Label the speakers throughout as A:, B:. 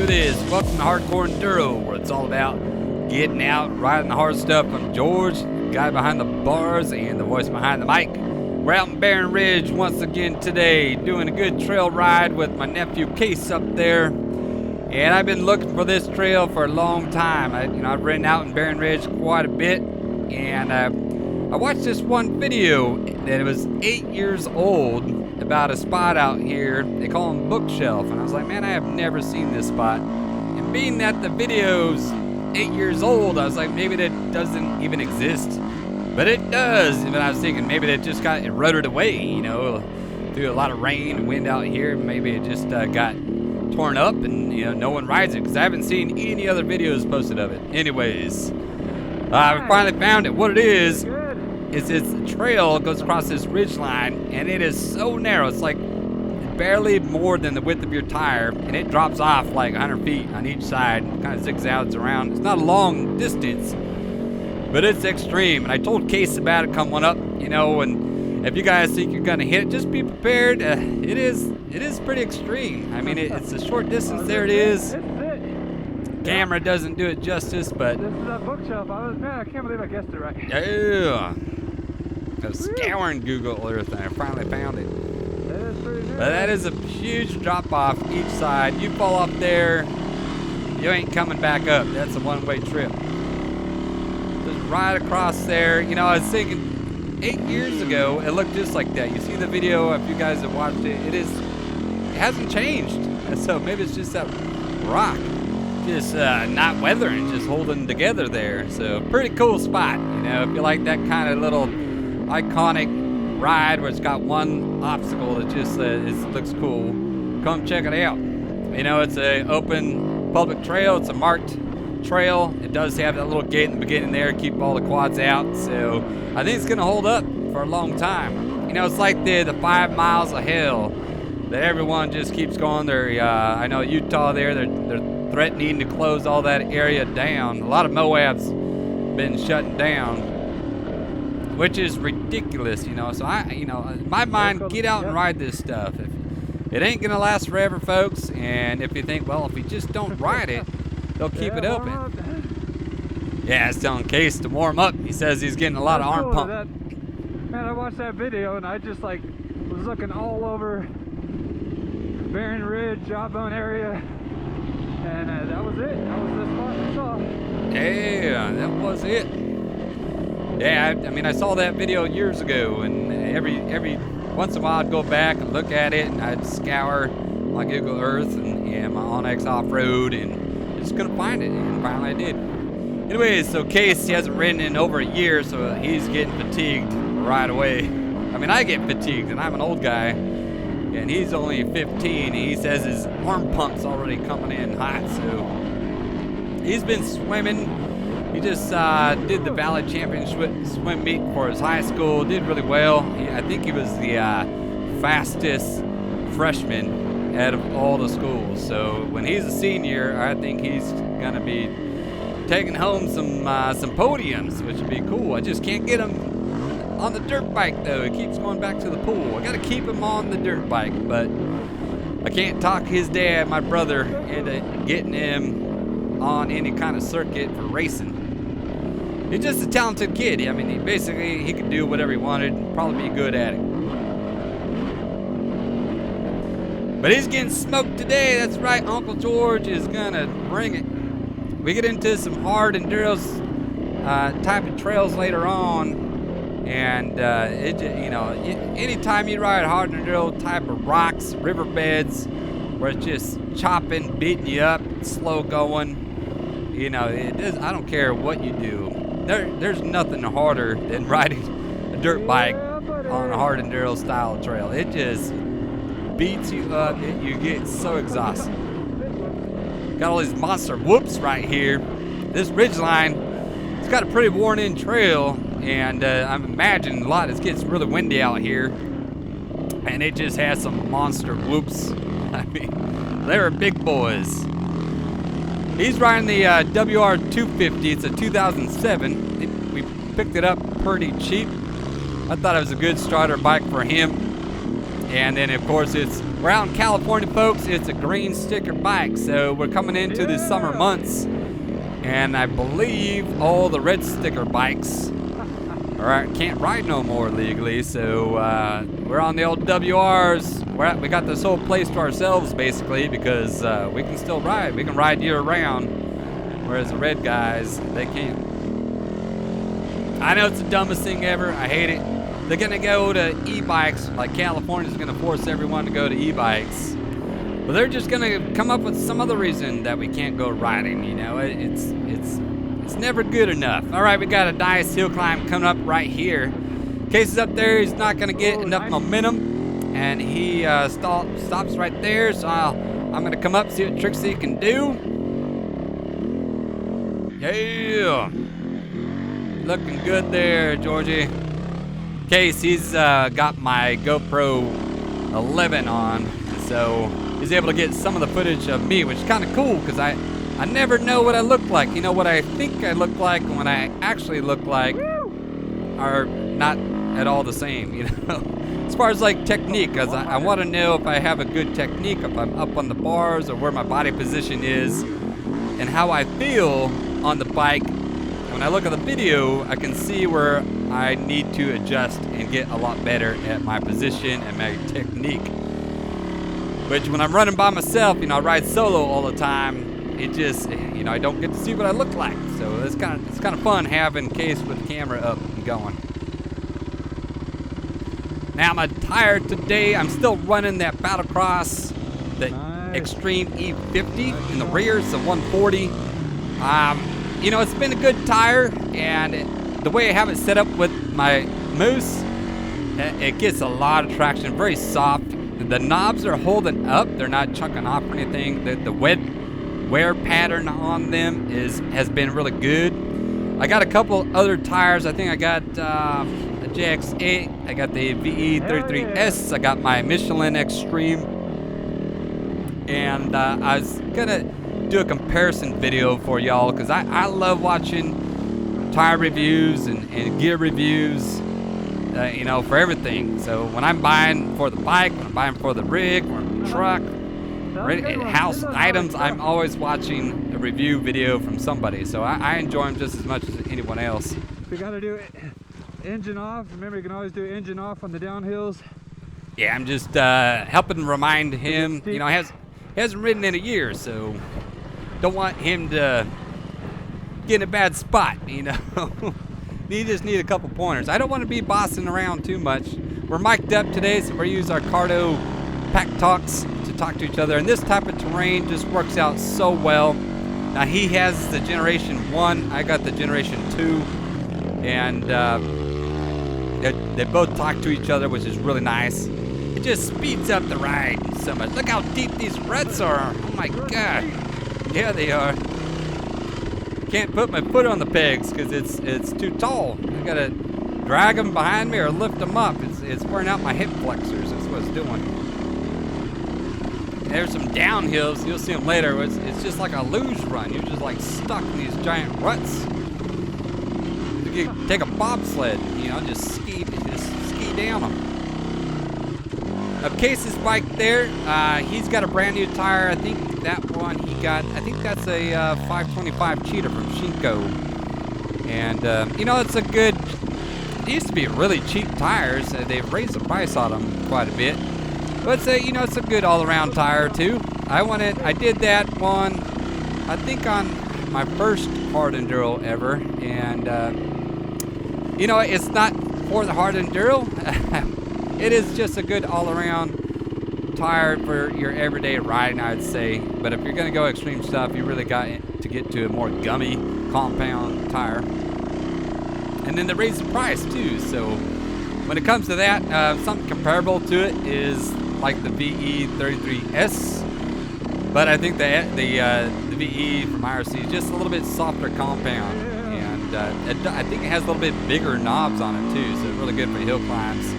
A: do this. Welcome to Hardcore Enduro, where it's all about getting out, riding the hard stuff. I'm George, the guy behind the bars and the voice behind the mic. We're out in Barren Ridge once again today, doing a good trail ride with my nephew Case up there. And I've been looking for this trail for a long time. I've ridden out in Barren Ridge quite a bit, and I watched this one video that it was 8 years old about a spot out here. They call them Bookshelf, and I was like, man, I have never seen this spot. And being that the video's 8 years old, I was like, maybe that doesn't even exist, but it does. And I was thinking maybe that just got eroded away, through a lot of rain and wind out here. Maybe it just got torn up, and no one rides it, because I haven't seen any other videos posted of it. Anyways, I finally found it. What it is it's a trail. It goes across this ridge line, and it is so narrow. It's like barely more than the width of your tire, and it drops off like 100 feet on each side, kind of zigzags around. It's not a long distance, but it's extreme. And I told Case about it coming up, and if you guys think you're gonna hit it, just be prepared. It is pretty extreme. I mean, it's a short distance. There it is. Camera doesn't do it justice, but
B: this is a Bookshelf. I can't believe I guessed it right.
A: Yeah. I was scouring Google Earth, and I finally found it.
B: That is pretty good.
A: But that is a huge drop off each side. You fall up there, you ain't coming back up. That's a one-way trip. Just right across there. I was thinking 8 years ago, it looked just like that. You see the video, if you guys have watched it, it hasn't changed. And so maybe it's just that rock just not weathering, just holding together there. So pretty cool spot. If you like that kind of little iconic ride where it's got one obstacle that just looks cool, come check it out. It's a open public trail. It's a marked trail. It does have that little gate in the beginning there, keep all the quads out. So I think it's gonna hold up for a long time. It's like the 5 miles of hell that everyone just keeps going there. I know Utah there, they're threatening to close all that area down. A lot of Moab's been shutting down, which is ridiculous, So in my mind, get out and ride this stuff. It ain't gonna last forever, folks. And if you think, well, if we just don't ride it, they'll keep it open. Yeah, it's telling Case to warm up. He says he's getting a lot of arm pump.
B: Man, I watched that video, and I just was looking all over Barren Ridge, Jawbone area. And that was it. That was the spot I saw.
A: Yeah, that was it. Yeah, I saw that video years ago, and every once in a while I'd go back and look at it, and I'd scour my Google Earth and my Onyx off-road, and just couldn't find it, and finally I did. Anyways, so Case, he hasn't ridden in over a year, so he's getting fatigued right away. I get fatigued, and I'm an old guy. And he's only 15, and he says his arm pump's already coming in hot, so he's been swimming. He just did the Valley Championship swim meet for his high school, did really well. I think he was the fastest freshman out of all the schools. So when he's a senior, I think he's gonna be taking home some podiums, which would be cool. I just can't get him on the dirt bike, though. He keeps going back to the pool. I gotta keep him on the dirt bike, but I can't talk his dad, my brother, into getting him on any kind of circuit for racing. He's just a talented kid. He could do whatever he wanted, probably be good at it. But he's getting smoked today. That's right, Uncle George is gonna bring it. We get into some hard enduros type of trails later on. And anytime you ride hard enduro type of rocks, riverbeds, where it's just chopping, beating you up, slow going, I don't care what you do. There's nothing harder than riding a dirt bike on a hard enduro style trail. It just beats you up. You get so exhausted. Got all these monster whoops right here. This ridge line, it's got a pretty worn-in trail. And I'm imagining a lot. It gets really windy out here, and it just has some monster whoops. They were big boys. He's riding the WR250. It's a 2007. We picked it up pretty cheap. I thought it was a good starter bike for him. And then of course we're out in California, folks. It's a green sticker bike, so we're coming into the summer months, and I believe all the red sticker bikes can't ride no more legally. So we're on the old WRs. We got this whole place to ourselves basically, because we can still ride. We can ride year round, whereas the red guys, they can't. I know it's the dumbest thing ever. I hate it. They're gonna go to e-bikes, like California's gonna force everyone to go to e-bikes. But they're just gonna come up with some other reason that we can't go riding. You know, it's never good enough. All right, we got a nice hill climb coming up right here. Case is up there. He's not gonna get enough momentum, and he stops right there. So I'm gonna come up, see what Trixie can do. Yeah, looking good there, Georgie. Case, he's got my GoPro 11 on, so he's able to get some of the footage of me, which is kind of cool, because I never know what I look like. You know, what I think I look like and what I actually look like are not at all the same, you know. As far as like technique, because I want to know if I have a good technique, if I'm up on the bars or where my body position is and how I feel on the bike. When I look at the video, I can see where I need to adjust and get a lot better at my position and my technique. Which when I'm running by myself, you know, I ride solo all the time, it just, you know, I don't get to see what I look like. So it's kind of fun having Case with the camera up and going. Now my tire today, I'm still running that Battlecross, the Extreme E50 in the rear. It's a 140. You know, it's been a good tire, and the way I have it set up with my Moose, it gets a lot of traction, very soft. The knobs are holding up, they're not chunking off or anything. The wear pattern on them has been really good. I got a couple other tires. I think I got a JX8, I got the VE33S, I got my Michelin Extreme, and I was gonna do a comparison video for y'all, because I love watching tire reviews and gear reviews, you know, for everything. So when I'm buying for the bike, when I'm buying for the rig or truck, house items, I'm always watching a review video from somebody. So I enjoy them just as much as anyone else.
B: We got to do it engine off. Remember, you can always do engine off on the downhills.
A: Yeah, I'm just helping remind him. You know, he hasn't ridden in a year, so don't want him to get in a bad spot, you know. You just need a couple pointers. I don't want to be bossing around too much. We're mic'd up today, so we use our Cardo Pack Talks to talk to each other. And this type of terrain just works out so well. Now he has the Generation 1, I got the Generation 2. And they both talk to each other, which is really nice. It just speeds up the ride so much. Look how deep these ruts are. Oh my God. Yeah, they are. Can't put my foot on the pegs because it's too tall. I gotta drag them behind me or lift them up. It's wearing out my hip flexors. That's what it's doing. There's some downhills. You'll see them later. It's just like a luge run. You're just like stuck in these giant ruts. You can take a bobsled, you know, just ski down them. Up Case's bike there, he's got a brand new tire. I think that one he got, I think that's a 525 Cheetah from Shinko. And, you know, it's a good, it used to be really cheap tires. They've raised the price on them quite a bit. But, you know, it's a good all-around tire, too. I did that one, I think on my first hard enduro ever. And, you know, it's not for the hard enduro. It is just a good all-around tire for your everyday riding, I'd say. But if you're going to go extreme stuff, you really got to get to a more gummy compound tire. And then they raise the price too. So when it comes to that, something comparable to it is like the VE33S. But I think the VE from IRC is just a little bit softer compound. And I think it has a little bit bigger knobs on it too. So it's really good for hill climbs.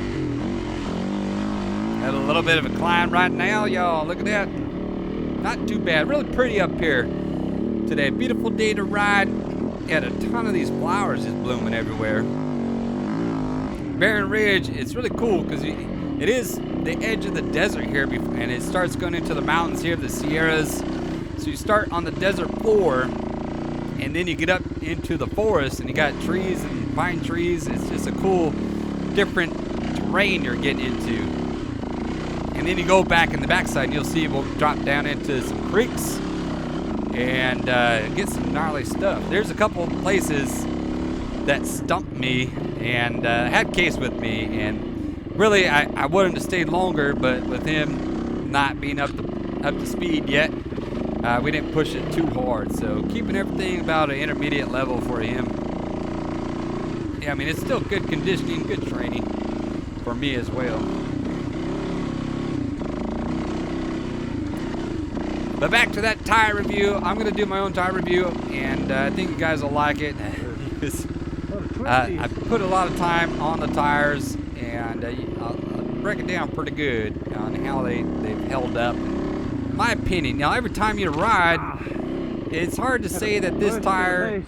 A: Had a little bit of a climb right now, y'all. Look at that. Not too bad. Really pretty up here today. Beautiful day to ride. Had a ton of these flowers just blooming everywhere. Barren Ridge, it's really cool because you It is the edge of the desert here, and it starts going into the mountains here, the Sierras. So you start on the desert floor, and then you get up into the forest, and you got trees and pine trees. It's just a cool, different terrain you're getting into. And then you go back in the backside, and you'll see we'll drop down into some creeks and get some gnarly stuff. There's a couple places that stumped me and had Case with me, and really I wanted to stay longer, but with him not being up to speed yet, we didn't push it too hard. So keeping everything about an intermediate level for him. Yeah, I mean, it's still good conditioning, good training for me as well. But back to that tire review. I'm going to do my own tire review, and I think you guys will like it. I put a lot of time on the tires, and I'll break it down pretty good on how they've held up. My opinion. Now, every time you ride, it's hard to say that this tire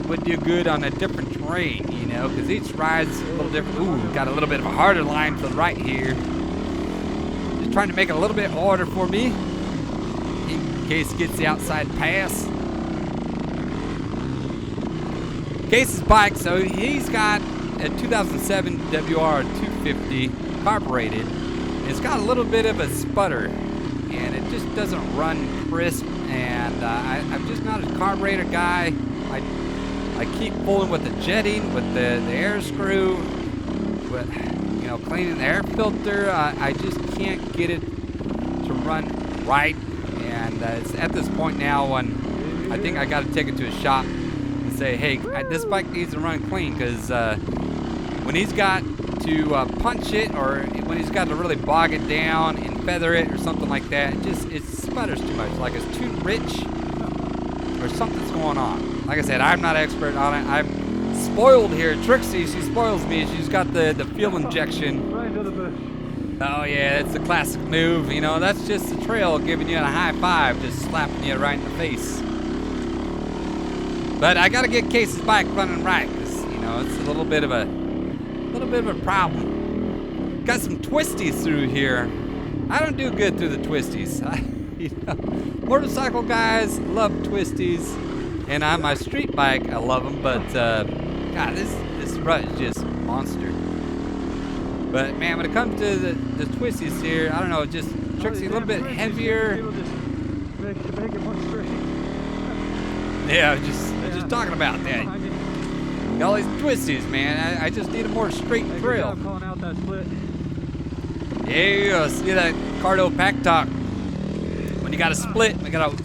A: would do good on a different terrain, you know, because each ride's a little different. Ooh, got a little bit of a harder line to the right here. Just trying to make it a little bit harder for me in case it gets the outside pass. Case's bike, so he's got a 2007 WR250 carbureted. It's got a little bit of a sputter, and it just doesn't run crisp, and I'm just not a carburetor guy. I keep fooling with the jetting, with the air screw, with, you know, cleaning the air filter. I just can't get it to run right, and it's at this point now when I think I got to take it to a shop and say, hey, this bike needs to run clean, because when he's got to punch it, or when he's got to really bog it down and feather it or something like that, it sputters too much, like it's too rich or something's going on. Like I said, I'm not an expert on it. I'm spoiled here. Trixie, she spoils me. She's got the fuel injection.
B: Right into the bush.
A: Oh yeah, it's a classic move. You know, that's just the trail giving you a high five, just slapping you right in the face. But I gotta get Case's bike running right, 'cause, you know, it's a little bit of a problem. Got some twisties through here. I don't do good through the twisties. You know, motorcycle guys love twisties, and on my street bike I love them. But God, this rut is just monster. But man, when it comes to the twisties here, I don't know, just Trixie a little bit heavier.
B: People just make it more straight.
A: Yeah, just talking about that. All these twisties, man. I just need a more straight trail.
B: I'm calling out that split.
A: Yeah, see that Cardo Pack Talk. When you got a split, you got a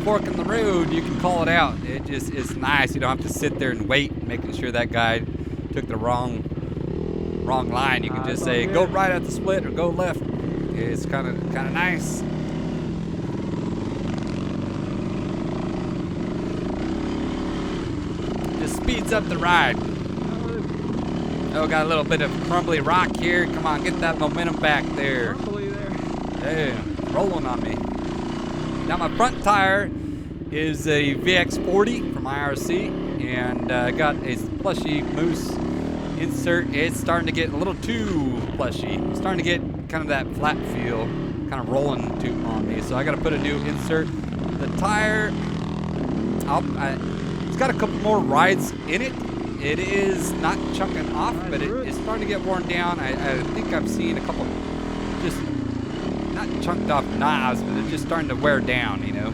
A: fork in the road, you can call it out. It's nice. You don't have to sit there and wait, making sure that guy took the wrong line. You can just say, go right at the split or go left. It's kind of nice. Just speeds up the ride. Oh, got a little bit of crumbly rock here. Come on, get that momentum back there. Damn, rolling on me. Now my front tire is a VX40 from IRC, and I got a plushy moose insert. It's starting to get a little too plushy. It's starting to get kind of that flat feel, kind of rolling on me. So I got to put a new insert. The tire, it's got a couple more rides in it. It is not chunking off, but it's starting to get worn down. I think I've seen a couple just not chunked off knobs, but they're just starting to wear down, you know.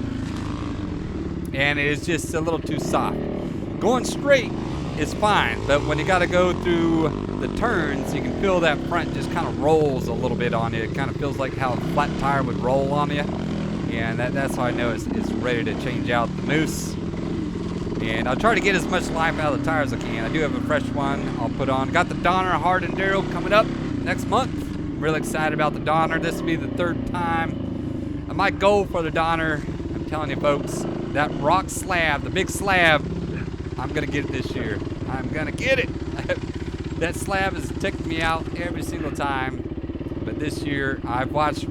A: And it is just a little too soft. Going straight is fine, but when you got to go through the turns, you can feel that front just kind of rolls a little bit on you. It kind of feels like how a flat tire would roll on you. And that's how I know it's ready to change out the Moose. And I'll try to get as much life out of the tire as I can. I do have a fresh one I'll put on. Got the Donner Hard Enduro coming up next month. I'm really excited about the Donner. This will be the third time. And my goal for the Donner, I'm telling you folks, that rock slab, the big slab, I'm going to get it this year. I'm going to get it. That slab has ticked me out every single time. But this year, I've watched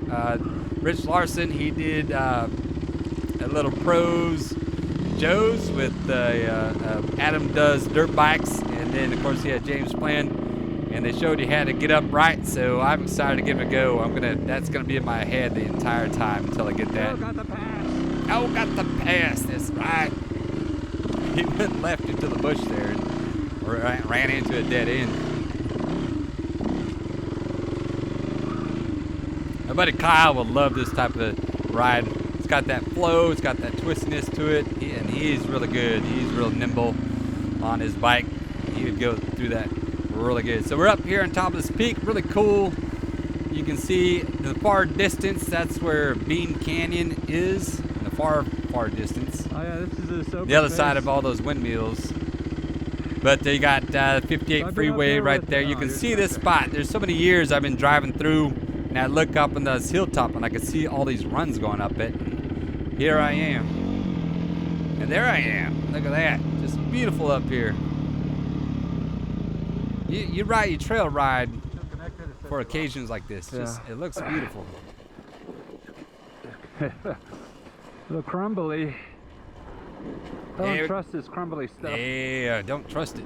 A: Rich Larson. He did a little pros Joe's with Adam Does Dirt Bikes, and then of course he had James Flynn and they showed you how to get upright. So I'm excited to give it a go. That's gonna be in my head the entire time until I get that.
B: Oh, got the pass.
A: Oh, got the pass. That's right. He went left into the bush there and ran into a dead end. My buddy Kyle will love this type of ride. It's got that flow, it's got that twistiness to it, and he's really good. He's real nimble on his bike. He would go through that really good. So we're up here on top of this peak, really cool. You can see in the far distance, that's where Bean Canyon is, in the far distance.
B: Oh yeah, this is
A: The other side of all those windmills. But you got 58 freeway right there. You can see this spot. There's so many years I've been driving through, and I look up on this hilltop, and I can see all these runs going up it. Here I am. And there I am. Look at that. Just beautiful up here. You trail ride for occasions like this. Just, it looks beautiful.
B: A little crumbly. Don't trust this crumbly stuff.
A: Yeah, don't trust it.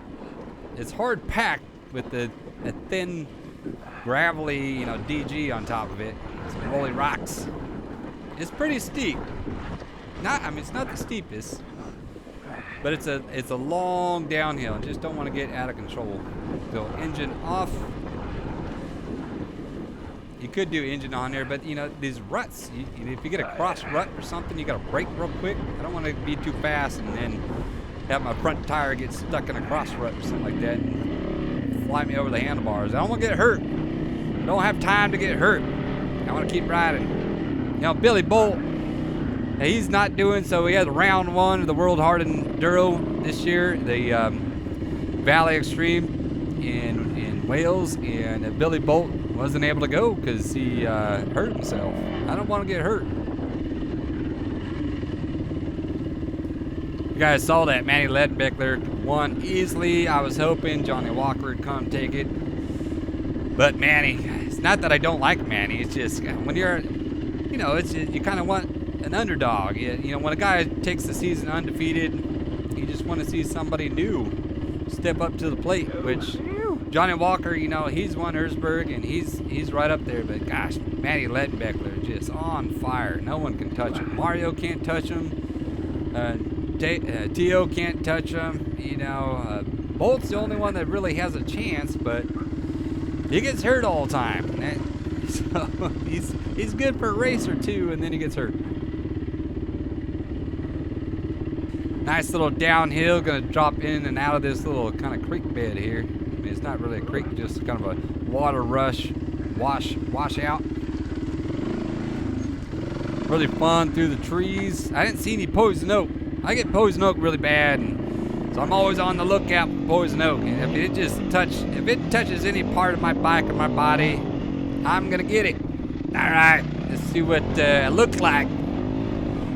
A: It's hard packed with a thin, gravelly, DG on top of it. Some rolly rocks. It's pretty steep. It's not the steepest, but it's a long downhill. Just don't want to get out of control. So engine off. You could do engine on there, but these ruts, if you get a cross rut or something, you got to brake real quick. I don't want to be too fast and then have my front tire get stuck in a cross rut or something like that and fly me over the handlebars. I don't want to get hurt. I don't have time to get hurt. I want to keep riding. Billy Bolt, he's not doing so. He had round one of the World Hard Enduro this year, the Valley Extreme in Wales, and Billy Bolt wasn't able to go because he hurt himself. I don't want to get hurt. You guys saw that Manny Ledbeckler won easily. I was hoping Johnny Walker would come take it. But Manny, it's not that I don't like Manny. It's just when you're, you kind of want an underdog. When a guy takes the season undefeated, you just want to see somebody new step up to the plate, which Johnny Walker, he's won Erzberg and he's right up there. But gosh, Manny Ledbeckler just on fire. No one can touch him. Mario can't touch him. Tio can't touch him. Bolt's the only one that really has a chance, but he gets hurt all the time. So he's good for a race or two, and then he gets hurt. Nice little downhill, gonna drop in and out of this little kind of creek bed here. It's not really a creek, just kind of a water rush, wash out. Really fun through the trees. I didn't see any poison oak. I get poison oak really bad, and so I'm always on the lookout for poison oak. And if it touches any part of my bike or my body, I'm gonna get it. All right, let's see what it looks like.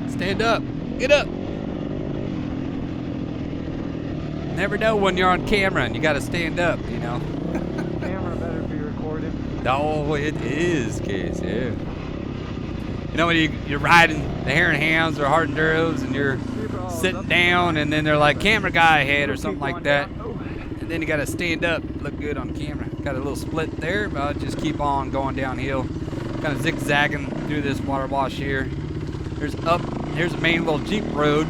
A: Stand up, get up. Never know when you're on camera and you gotta stand up,
B: Camera better be recorded.
A: Oh, it is, Case, yeah. When you're riding the Hare and Hounds or Hard Enduros and you're sitting down and then they're like, camera guy ahead or something like that. And then you gotta stand up, look good on camera. Got a little split there, but I'll just keep on going downhill. Kind of zigzagging through this water wash here. Here's a main little Jeep road.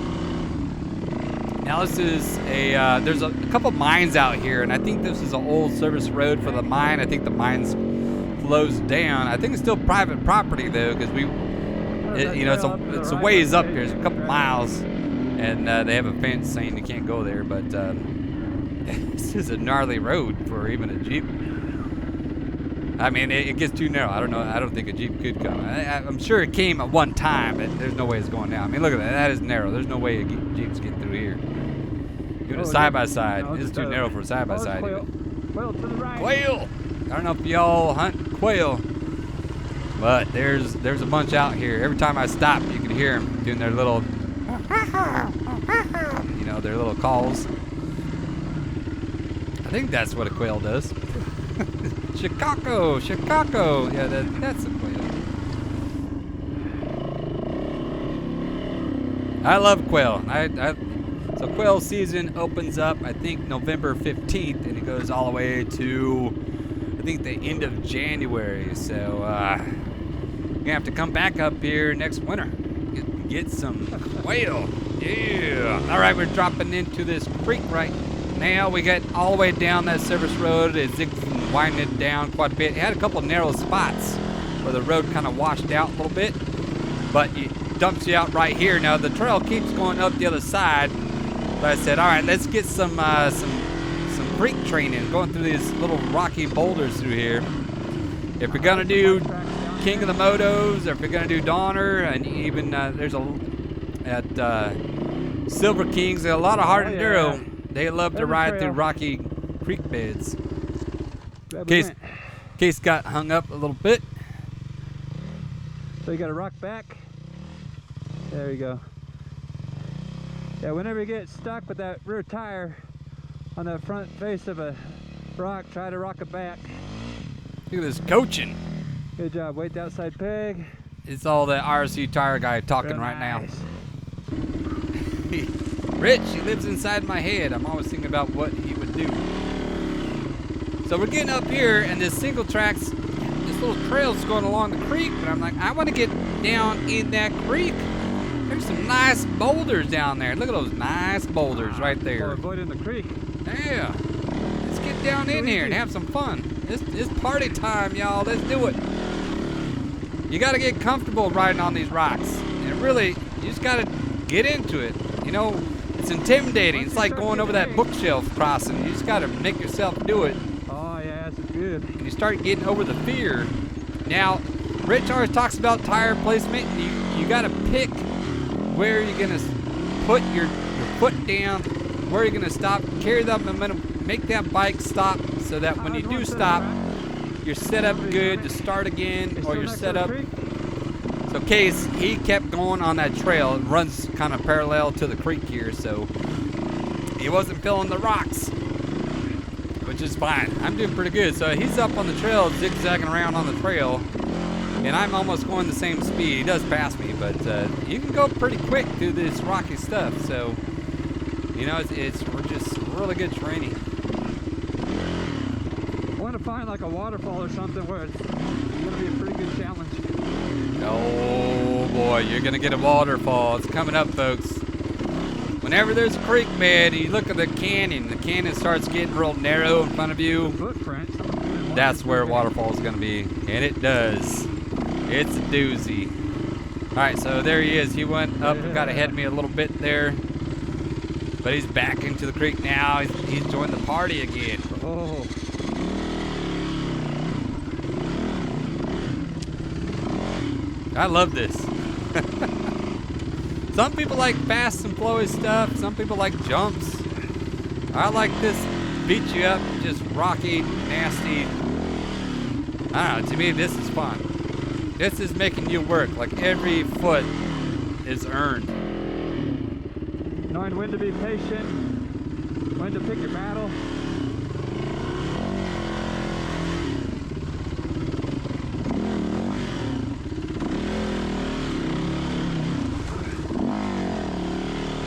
A: Now this is there's a couple mines out here, and I think this is an old service road for the mine. I think the mines flows down. I think it's still private property though, because it's a ways up here. It's a couple miles, and they have a fence saying you can't go there. But this is a gnarly road for even a Jeep. I mean, it gets too narrow. I don't know. I don't think a Jeep could come. I'm sure it came at one time, but there's no way it's going down. I mean, look at that. That is narrow. There's no way a Jeep's getting through here. Doing a side-by-side. This is too narrow for a side-by-side.
B: Quail to the right.
A: Quail! I don't know if y'all hunt quail, but there's a bunch out here. Every time I stop, you can hear them doing their little, their little calls. I think that's what a quail does. Chicago. Yeah, that's a quail. I love quail. I So quail season opens up, I think, November 15th, and it goes all the way to, I think, the end of January. So you're gonna have to come back up here next winter, get some quail. Yeah. All right, we're dropping into this creek right now. We got all the way down that service road. It's winding it down quite a bit. It had a couple of narrow spots where the road kind of washed out a little bit, but it dumps you out right here. Now the trail keeps going up the other side. But I said, all right, let's get some creek training, going through these little rocky boulders through here. If you're gonna do King of the Motos, or if you're gonna do Donner, and even there's at Silver Kings, a lot of hard enduro. They love to ride through rocky creek beds. Case got hung up a little bit.
B: So you got to rock back. There you go. Yeah, whenever you get stuck with that rear tire on the front face of a rock, try to rock it back.
A: Look at this coaching.
B: Good job. Weight the outside peg.
A: It's all the RC tire guy talking right now. Rich, he lives inside my head. I'm always thinking about what he would do. So we're getting up here, and this single tracks, this little trail's going along the creek, but I'm like, I want to get down in that creek. There's some nice boulders down there. Look at those nice boulders right there.
B: We're avoiding the creek.
A: Yeah. Let's get down in here and have some fun. It's party time, y'all. Let's do it. You got to get comfortable riding on these rocks. And really, you just got to get into it. You know, it's intimidating. It's like going over that bookshelf crossing. You just got to make yourself do it.
B: Oh, yeah, that's good.
A: And you start getting over the fear. Now, Rich always talks about tire placement. You got to pick where you're going to put your foot down, where you're going to stop, carry that momentum, make that bike stop so that when you do stop, you're set up good to start again, or you're set up. So Case, he kept going on that trail. It runs kind of parallel to the creek here, so he wasn't feeling the rocks, which is fine. I'm doing pretty good. So he's up on the trail, zigzagging around on the trail, and I'm almost going the same speed. He does pass me, but you can go pretty quick through this rocky stuff. So, you know, we're just really good training.
B: I want to find like a waterfall or something where it's going to be a pretty good challenge.
A: Oh boy, you're going to get a waterfall. It's coming up, folks. Whenever there's a creek bed, you look at the canyon starts getting real narrow in front of you.
B: Footprint.
A: That's where a waterfall is going to be, and it does. It's a doozy. All right, so there he is. He went up and got ahead of me a little bit there, but he's back into the creek now. He's joined the party again.
B: Oh.
A: I love this. Some people like fast and flowy stuff. Some people like jumps. I like this beat you up, just rocky, nasty. I don't know, to me this is fun. This is making you work. Like every foot is earned.
B: Knowing when to be patient, when to pick your battle.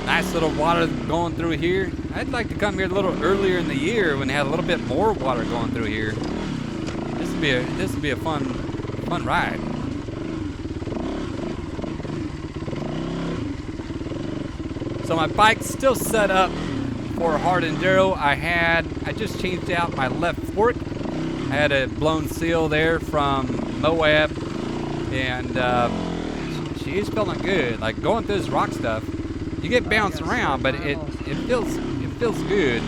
A: Nice little water going through here. I'd like to come here a little earlier in the year when they had a little bit more water going through here. This would be a fun ride. So my bike's still set up for hard enduro. I just changed out my left fork. I had a blown seal there from Moab, and she's feeling good. Like going through this rock stuff, you get bounced around, but it feels good.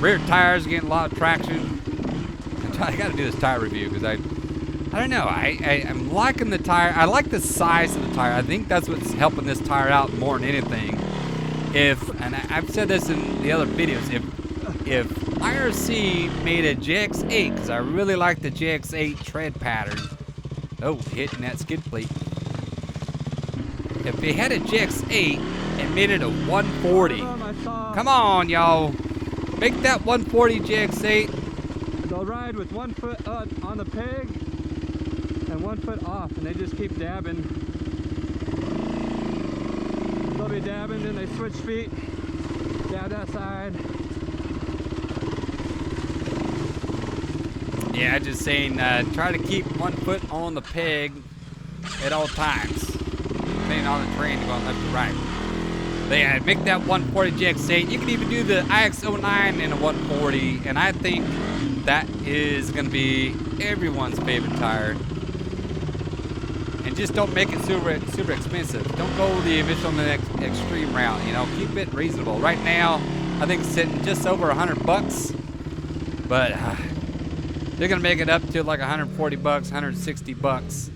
A: Rear tires getting a lot of traction. I got to do this tire review because I don't know. I'm liking the tire. I like the size of the tire. I think that's what's helping this tire out more than anything. And I've said this in the other videos, if IRC made a JX8, because I really like the JX8 tread pattern. Oh, hitting that skid plate. If they had a JX8 and made it a 140, come on, y'all. Make that 140 JX8.
B: They'll ride with 1 foot on the peg and 1 foot off, and they just keep dabbing. They'll be dabbing, then they switch feet, dab that side.
A: Yeah, just saying, try to keep 1 foot on the peg at all times, depending on the terrain going left to right. But yeah, make that 140 GX8. You can even do the IX09 in a 140, and I think that is going to be everyone's favorite tire. And just don't make it super expensive. Don't go the eventual extreme route. You know, keep it reasonable. Right now, I think it's sitting just over $100, but they're gonna make it up to like $140, $160,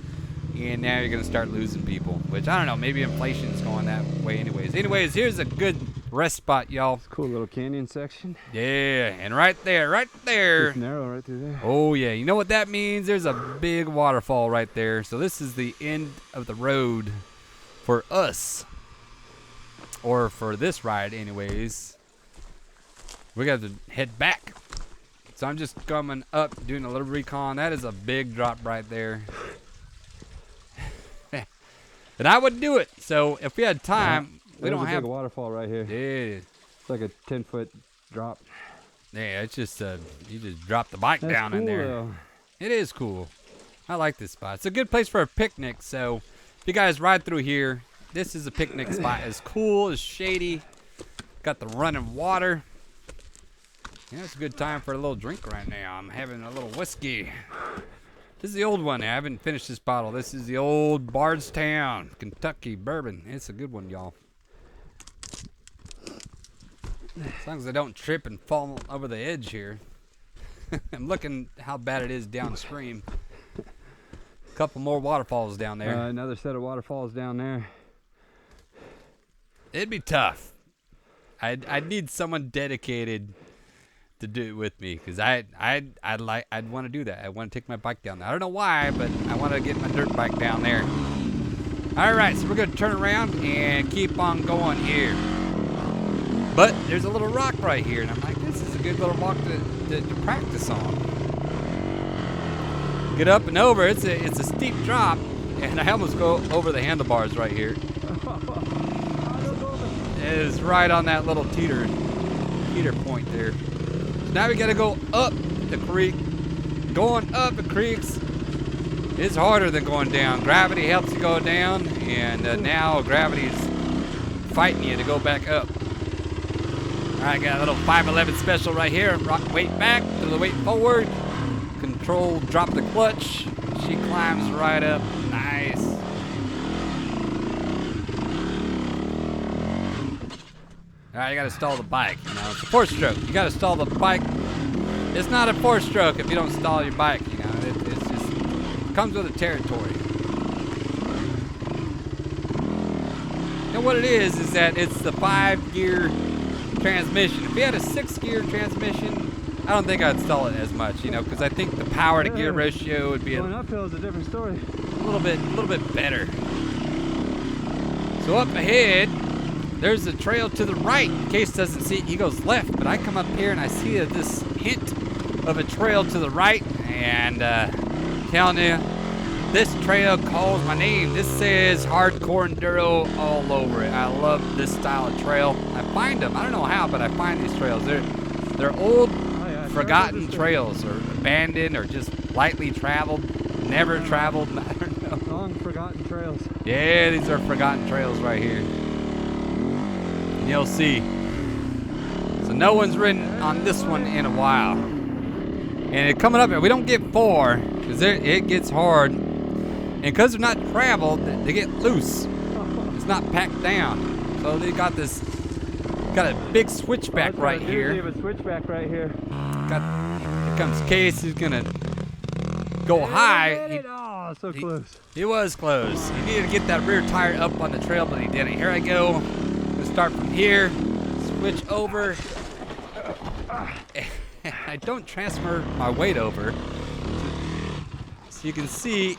A: and now you're gonna start losing people. Which I don't know. Maybe inflation's going that way, anyways. Anyways, here's a good rest spot, y'all.
B: Cool little canyon section.
A: Yeah, and right there.
B: It's narrow right through there.
A: Oh yeah, you know what that means? There's a big waterfall right there. So this is the end of the road for us, or for this ride, anyways. We got to head back. So I'm just coming up, doing a little recon. That is a big drop right there. And I would do it. So if we had time, we don't have
B: a big waterfall right here.
A: Yeah.
B: It's like a 10-foot drop.
A: Yeah, it's just you just drop the bike
B: That's
A: down in
B: cool,
A: there.
B: though.
A: It is cool. I like this spot. It's a good place for a picnic. So if you guys ride through here, this is a picnic spot. It's cool, it's shady. Got the running water. Yeah, it's a good time for a little drink right now. I'm having a little whiskey. This is the old one. I haven't finished this bottle. This is the old Bardstown, Kentucky bourbon. It's a good one, y'all. As long as I don't trip and fall over the edge here. I'm looking how bad it is downstream. A couple more waterfalls down there.
B: Another set of waterfalls down there.
A: It'd be tough. I'd need someone dedicated to do it with me, because I'd want to do that. I want to take my bike down there. I don't know why, but I want to get my dirt bike down there. All right, so we're going to turn around and keep on going here. But there's a little rock right here, and I'm like, this is a good little rock to practice on. Get up and over. It's a steep drop, and I almost go over the handlebars right here. It is right on that little teeter point there. So now we got to go up the creek. Going up the creeks is harder than going down. Gravity helps you go down, and now gravity is fighting you to go back up. All right, got a little 511 special right here. Rock weight back, throw the weight forward. Control, drop the clutch. She climbs right up. Nice. All right, you gotta stall the bike. You know, it's a 4-stroke. You gotta stall the bike. It's not a 4-stroke if you don't stall your bike. You know, it's just it comes with the territory. And what it is that it's the 5-gear transmission. If we had a 6-gear transmission, I don't think I'd stall it as much, you know, because I think the power to gear ratio would be
B: going uphill is a different story.
A: A little bit better. So up ahead, there's a trail to the right. Case doesn't see it, he goes left, but I come up here and I see this hint of a trail to the right, and telling you, this trail calls my name. This says hardcore enduro all over it. I love this style of trail. I find them. I don't know how, but I find these trails. They're old, forgotten trails, or abandoned, or just lightly traveled, never traveled. I don't know.
B: Long forgotten trails.
A: Yeah, these are forgotten trails right here. And you'll see. So no one's ridden on this one in a while. And coming up here, we don't get far, because it gets hard. And because they're not traveled, they get loose. It's not packed down. So they got a big switchback right here.
B: They have a switchback right here.
A: Here comes Case. He's gonna go high.
B: Oh, so close.
A: He was close. He needed to get that rear tire up on the trail, but he didn't. Here I go. We'll start from here. Switch over. I don't transfer my weight over. So you can see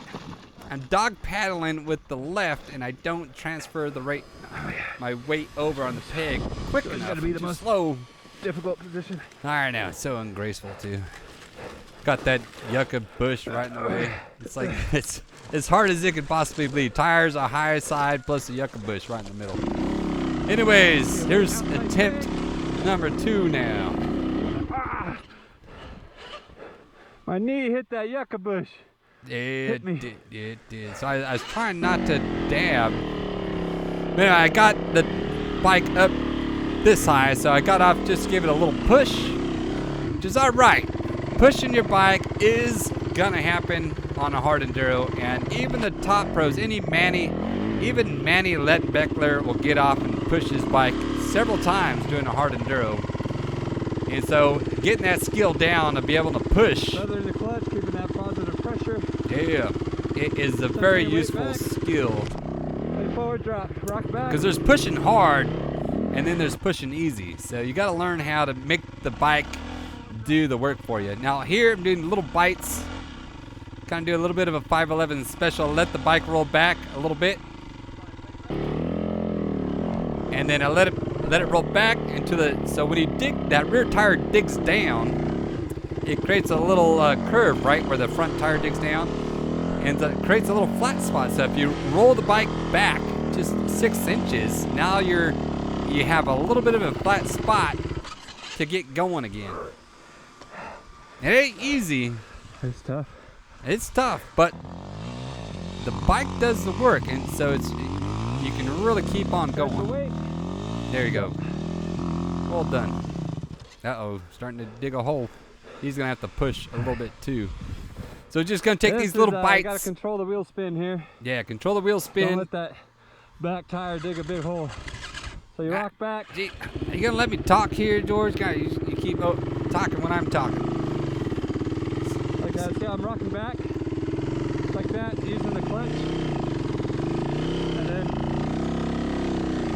A: I'm dog paddling with the left, and I don't transfer my weight over on the peg quick enough.
B: Gotta be the most
A: slow.
B: difficult position.
A: I know, it's so ungraceful too. got that yucca bush right in the way. It's like it's as hard as it could possibly be. Tires are high side plus a yucca bush right in the middle. Anyways, here's attempt number 2 now.
B: My knee hit that yucca bush.
A: It did. So I was trying not to dab. But anyway, I got the bike up this high, so I got off, just give it a little push, which is all right. Pushing your bike is gonna happen on a hard enduro, and even the top pros, even Manny Lettbeckler will get off and push his bike several times doing a hard enduro. And so getting that skill down to be able to push.
B: Feather in the clutch, keeping that positive pressure.
A: Yeah, it is a very useful skill.
B: Play forward drop, rock back.
A: Because there's pushing hard, and then there's pushing easy. So you got to learn how to make the bike do the work for you. Now here I'm doing little bites. Kind of do a little bit of a 511 special. Let the bike roll back a little bit, and then I let it roll back into the. So when you dig, that rear tire digs down. It creates a little curve right where the front tire digs down, and it creates a little flat spot. So if you roll the bike back just 6 inches, now you have a little bit of a flat spot to get going again. It ain't easy.
B: It's tough.
A: It's tough, but the bike does the work, and so you can really keep on going. There you go. Well done. Uh-oh, starting to dig a hole. He's gonna have to push a little bit too. So just gonna take these little bites.
B: Gotta control the wheel spin here.
A: Yeah, control the wheel spin.
B: Don't let that back tire dig a big hole. So you rock back.
A: Gee, are you gonna let me talk here, George? God, you keep talking when I'm talking.
B: Like that. See how I'm rocking back? Like that, using the clutch. And then,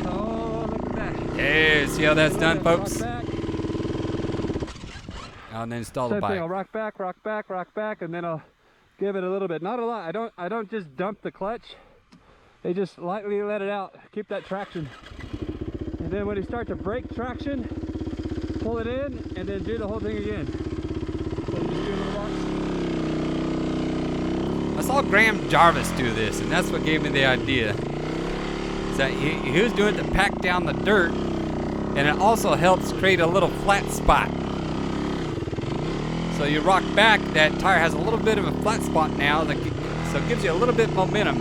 B: oh, look at that.
A: Yeah, see how that's done, folks?
B: Rock back.
A: And then install the
B: Same
A: bike.
B: thing, I'll rock back, and then I'll give it a little bit. Not a lot. I don't just dump the clutch. I just lightly let it out. Keep that traction. And then when you start to break traction, pull it in, and then do the whole thing again. So just do a little rock.
A: I saw Graham Jarvis do this, and that's what gave me the idea. So he was doing it to pack down the dirt, and it also helps create a little flat spot. So you rock back, that tire has a little bit of a flat spot now, so it gives you a little bit of momentum.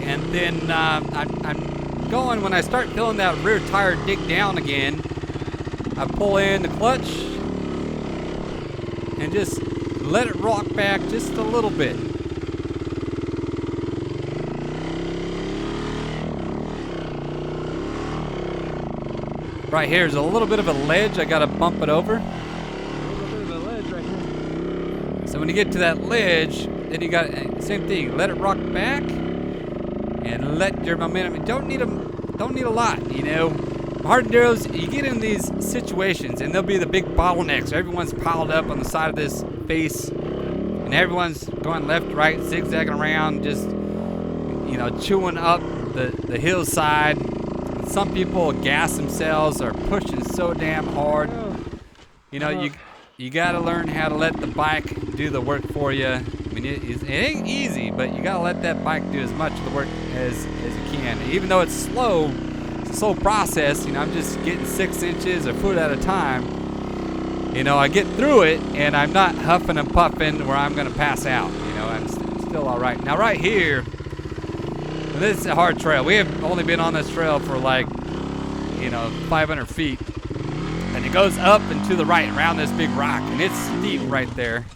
A: And then I'm going, when I start feeling that rear tire dig down again, I pull in the clutch and just let it rock back just a little bit. Right here's a little bit of a ledge, I gotta bump it over. So when you get to that ledge, then you got same thing. Let it rock back, and let your momentum. You don't need a lot, you know. Hard enduros, you get in these situations, and there'll be the big bottlenecks. Everyone's piled up on the side of this face, and everyone's going left, right, zigzagging around, just chewing up the hillside. And some people gas themselves or pushing so damn hard. You got to learn how to let the bike do the work for you. I mean, it ain't easy, but you got to let that bike do as much of the work as you can. Even though it's slow, it's a slow process. I'm just getting 6 inches or foot at a time. I get through it, and I'm not huffing and puffing where I'm going to pass out. I'm still all right. Now, right here, this is a hard trail. We have only been on this trail for 500 feet. And it goes up and to the right around this big rock, and it's steep right there.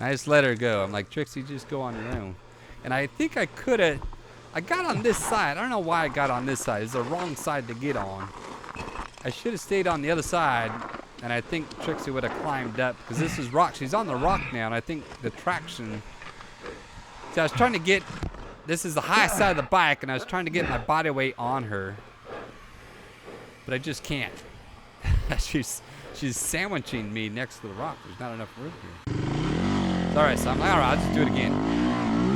A: I just let her go. I'm like, Trixie, just go on your own. And I think I got on this side. I don't know why I got on this side. It's the wrong side to get on. I should have stayed on the other side, and I think Trixie would have climbed up, because this is rock. She's on the rock now, and I think the traction. See, I was trying to get, this is the high side of the bike, and I was trying to get my body weight on her. But I just can't. She's sandwiching me next to the rock. There's not enough room here. All right, so I'm like, all right, I'll just do it again.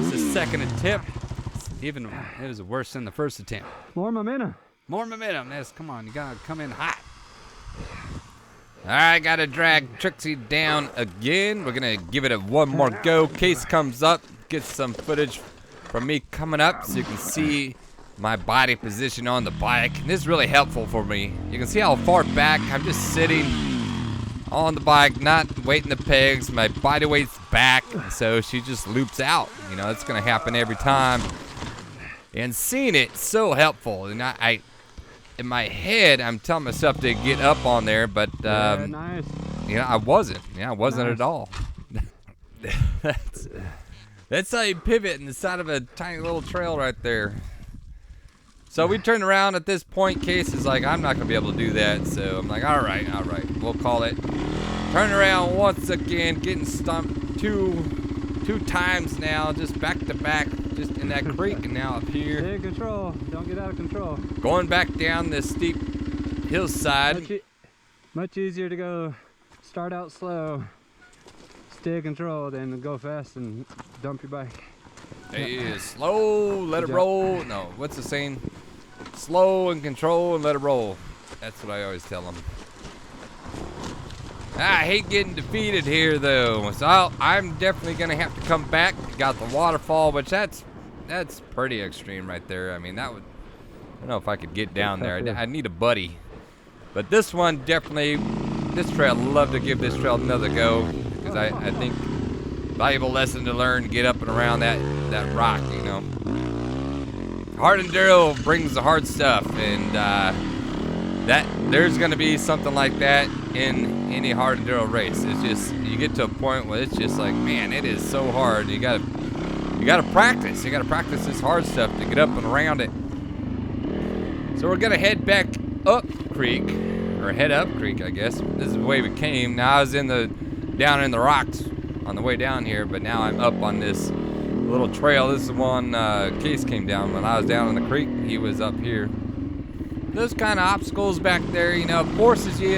A: This is the second attempt. It was worse than the first attempt.
B: More momentum.
A: More momentum. Yes, come on, you gotta come in hot. Alright, gotta drag Trixie down again. We're gonna give it one more go. Case comes up, get some footage from me coming up so you can see my body position on the bike. And this is really helpful for me. You can see how far back I'm just sitting on the bike, not weighting the pegs. My body weight's back, so she just loops out. You know, it's gonna happen every time. And seeing it's so helpful. And I in my head, I'm telling myself to get up on there, but
B: nice.
A: you know, I wasn't. Yeah, I wasn't
B: Nice.
A: at all. That's how you pivot in the side of a tiny little trail right there. So we turned around at this point. Case is like, I'm not gonna be able to do that. So I'm like, all right, we'll call it. Turn around once again, getting stumped two times now, just back to back, just in that creek, and now up here.
B: Stay in control. Don't get out of control.
A: Going back down this steep hillside.
B: Much easier to go start out slow, stay in control, than go fast and dump your bike.
A: Hey, slow, let it
B: job.
A: roll. No, what's the saying? Slow and control and let it roll. That's what I always tell them. I hate getting defeated here though, so I'm definitely gonna have to come back. Got the waterfall, which that's pretty extreme right there. I mean, that would, I don't know if I could get down there. I need a buddy. But this one definitely, this trail, I'd love to give this trail another go, because I think valuable lesson to learn to get up and around that rock, you know. Hard enduro brings the hard stuff, and that there's going to be something like that in any hard enduro race. It's just, you get to a point where it's just like, man, it is so hard. You gotta practice. You gotta practice this hard stuff to get up and around it. So we're gonna head back up creek, or head up creek, I guess. This is the way we came. Now I was down in the rocks on the way down here, but now I'm up on this little trail. This is the one Case came down when I was down in the creek. He was up here. Those kind of obstacles back there, you know, forces you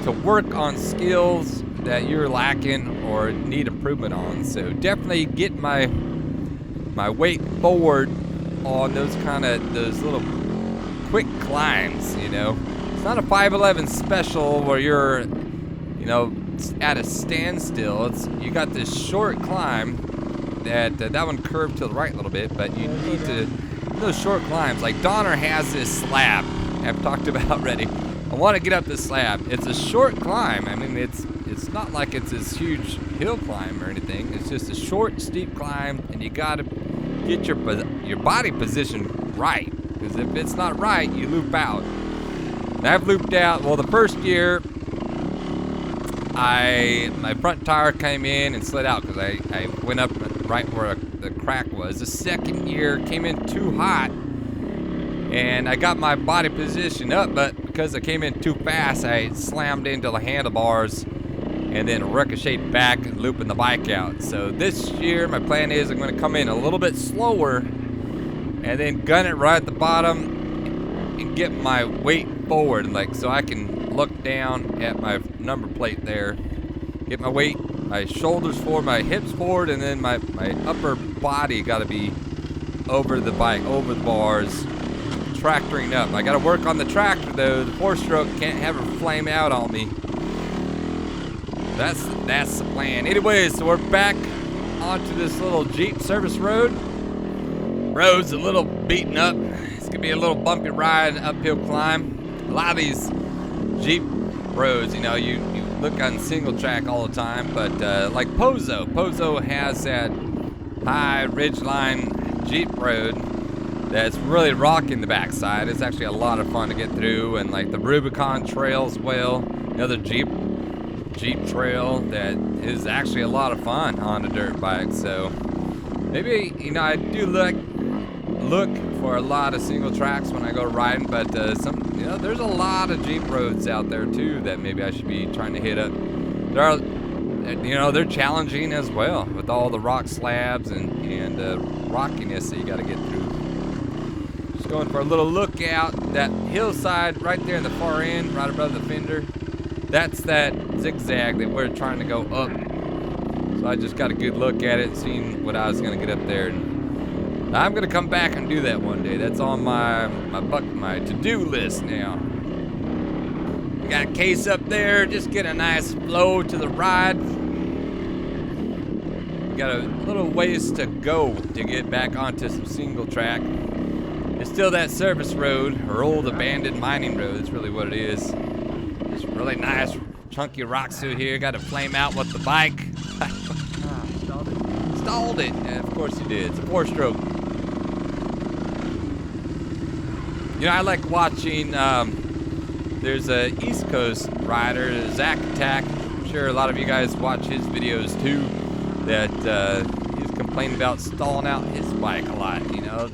A: to work on skills that you're lacking or need improvement on. So definitely get my weight forward on those little quick climbs, you know. It's not a 511 special where you're, you know, at a standstill. You got this short climb that one curved to the right a little bit, but you need to, those short climbs, like Donner has this slab I've talked about already. I want to get up this slab. It's a short climb. I mean, it's not like it's this huge hill climb or anything. It's just a short, steep climb, and you got to get your body position right, because if it's not right, you loop out. And I've looped out. Well, the first year, my front tire came in and slid out because I went up right where the crack was. The second year came in too hot, and I got my body position up, but because I came in too fast, I slammed into the handlebars and then ricocheted back and looping the bike out. So this year, my plan is I'm going to come in a little bit slower and then gun it right at the bottom and get my weight forward, like, so I can look down at my number plate there, get my weight, my shoulders forward, my hips forward, and then my upper body got to be over the bike, over the bars, tractoring up. I got to work on the tractor though. The 4-stroke can't have her flame out on me. That's the plan. Anyways, so we're back onto this little Jeep service road. Road's a little beaten up. It's gonna be a little bumpy ride, uphill climb. A lot of these Jeep roads, you know, you look on single track all the time, but like Pozo has that high ridgeline Jeep road that's really rocking the backside. It's actually a lot of fun to get through, and like the Rubicon Trail as well, another Jeep trail that is actually a lot of fun on a dirt bike. So maybe, you know, I do look for a lot of single tracks when I go riding, but you know, there's a lot of Jeep roads out there too that maybe I should be trying to hit up. There are, you know, they're challenging as well with all the rock slabs and rockiness that you got to get through. Just going for a little look out that hillside right there in the far end, right above the fender. That's that zigzag that we're trying to go up. So I just got a good look at it, seeing what I was gonna get up there. And I'm gonna come back and do that one day. That's on my to-do list now. Got Case up there, just get a nice flow to the ride. Got a little ways to go to get back onto some single track. It's still that service road, or old abandoned mining road, is really what it is. Just really nice, chunky rocks through here. Got to flame out with the bike.
B: Stalled it.
A: Stalled it. Yeah, of course you did. It's a 4-stroke. You know, I like watching, there's a East Coast rider, Zach Attack. I'm sure a lot of you guys watch his videos too, that he's complaining about stalling out his bike a lot, you know.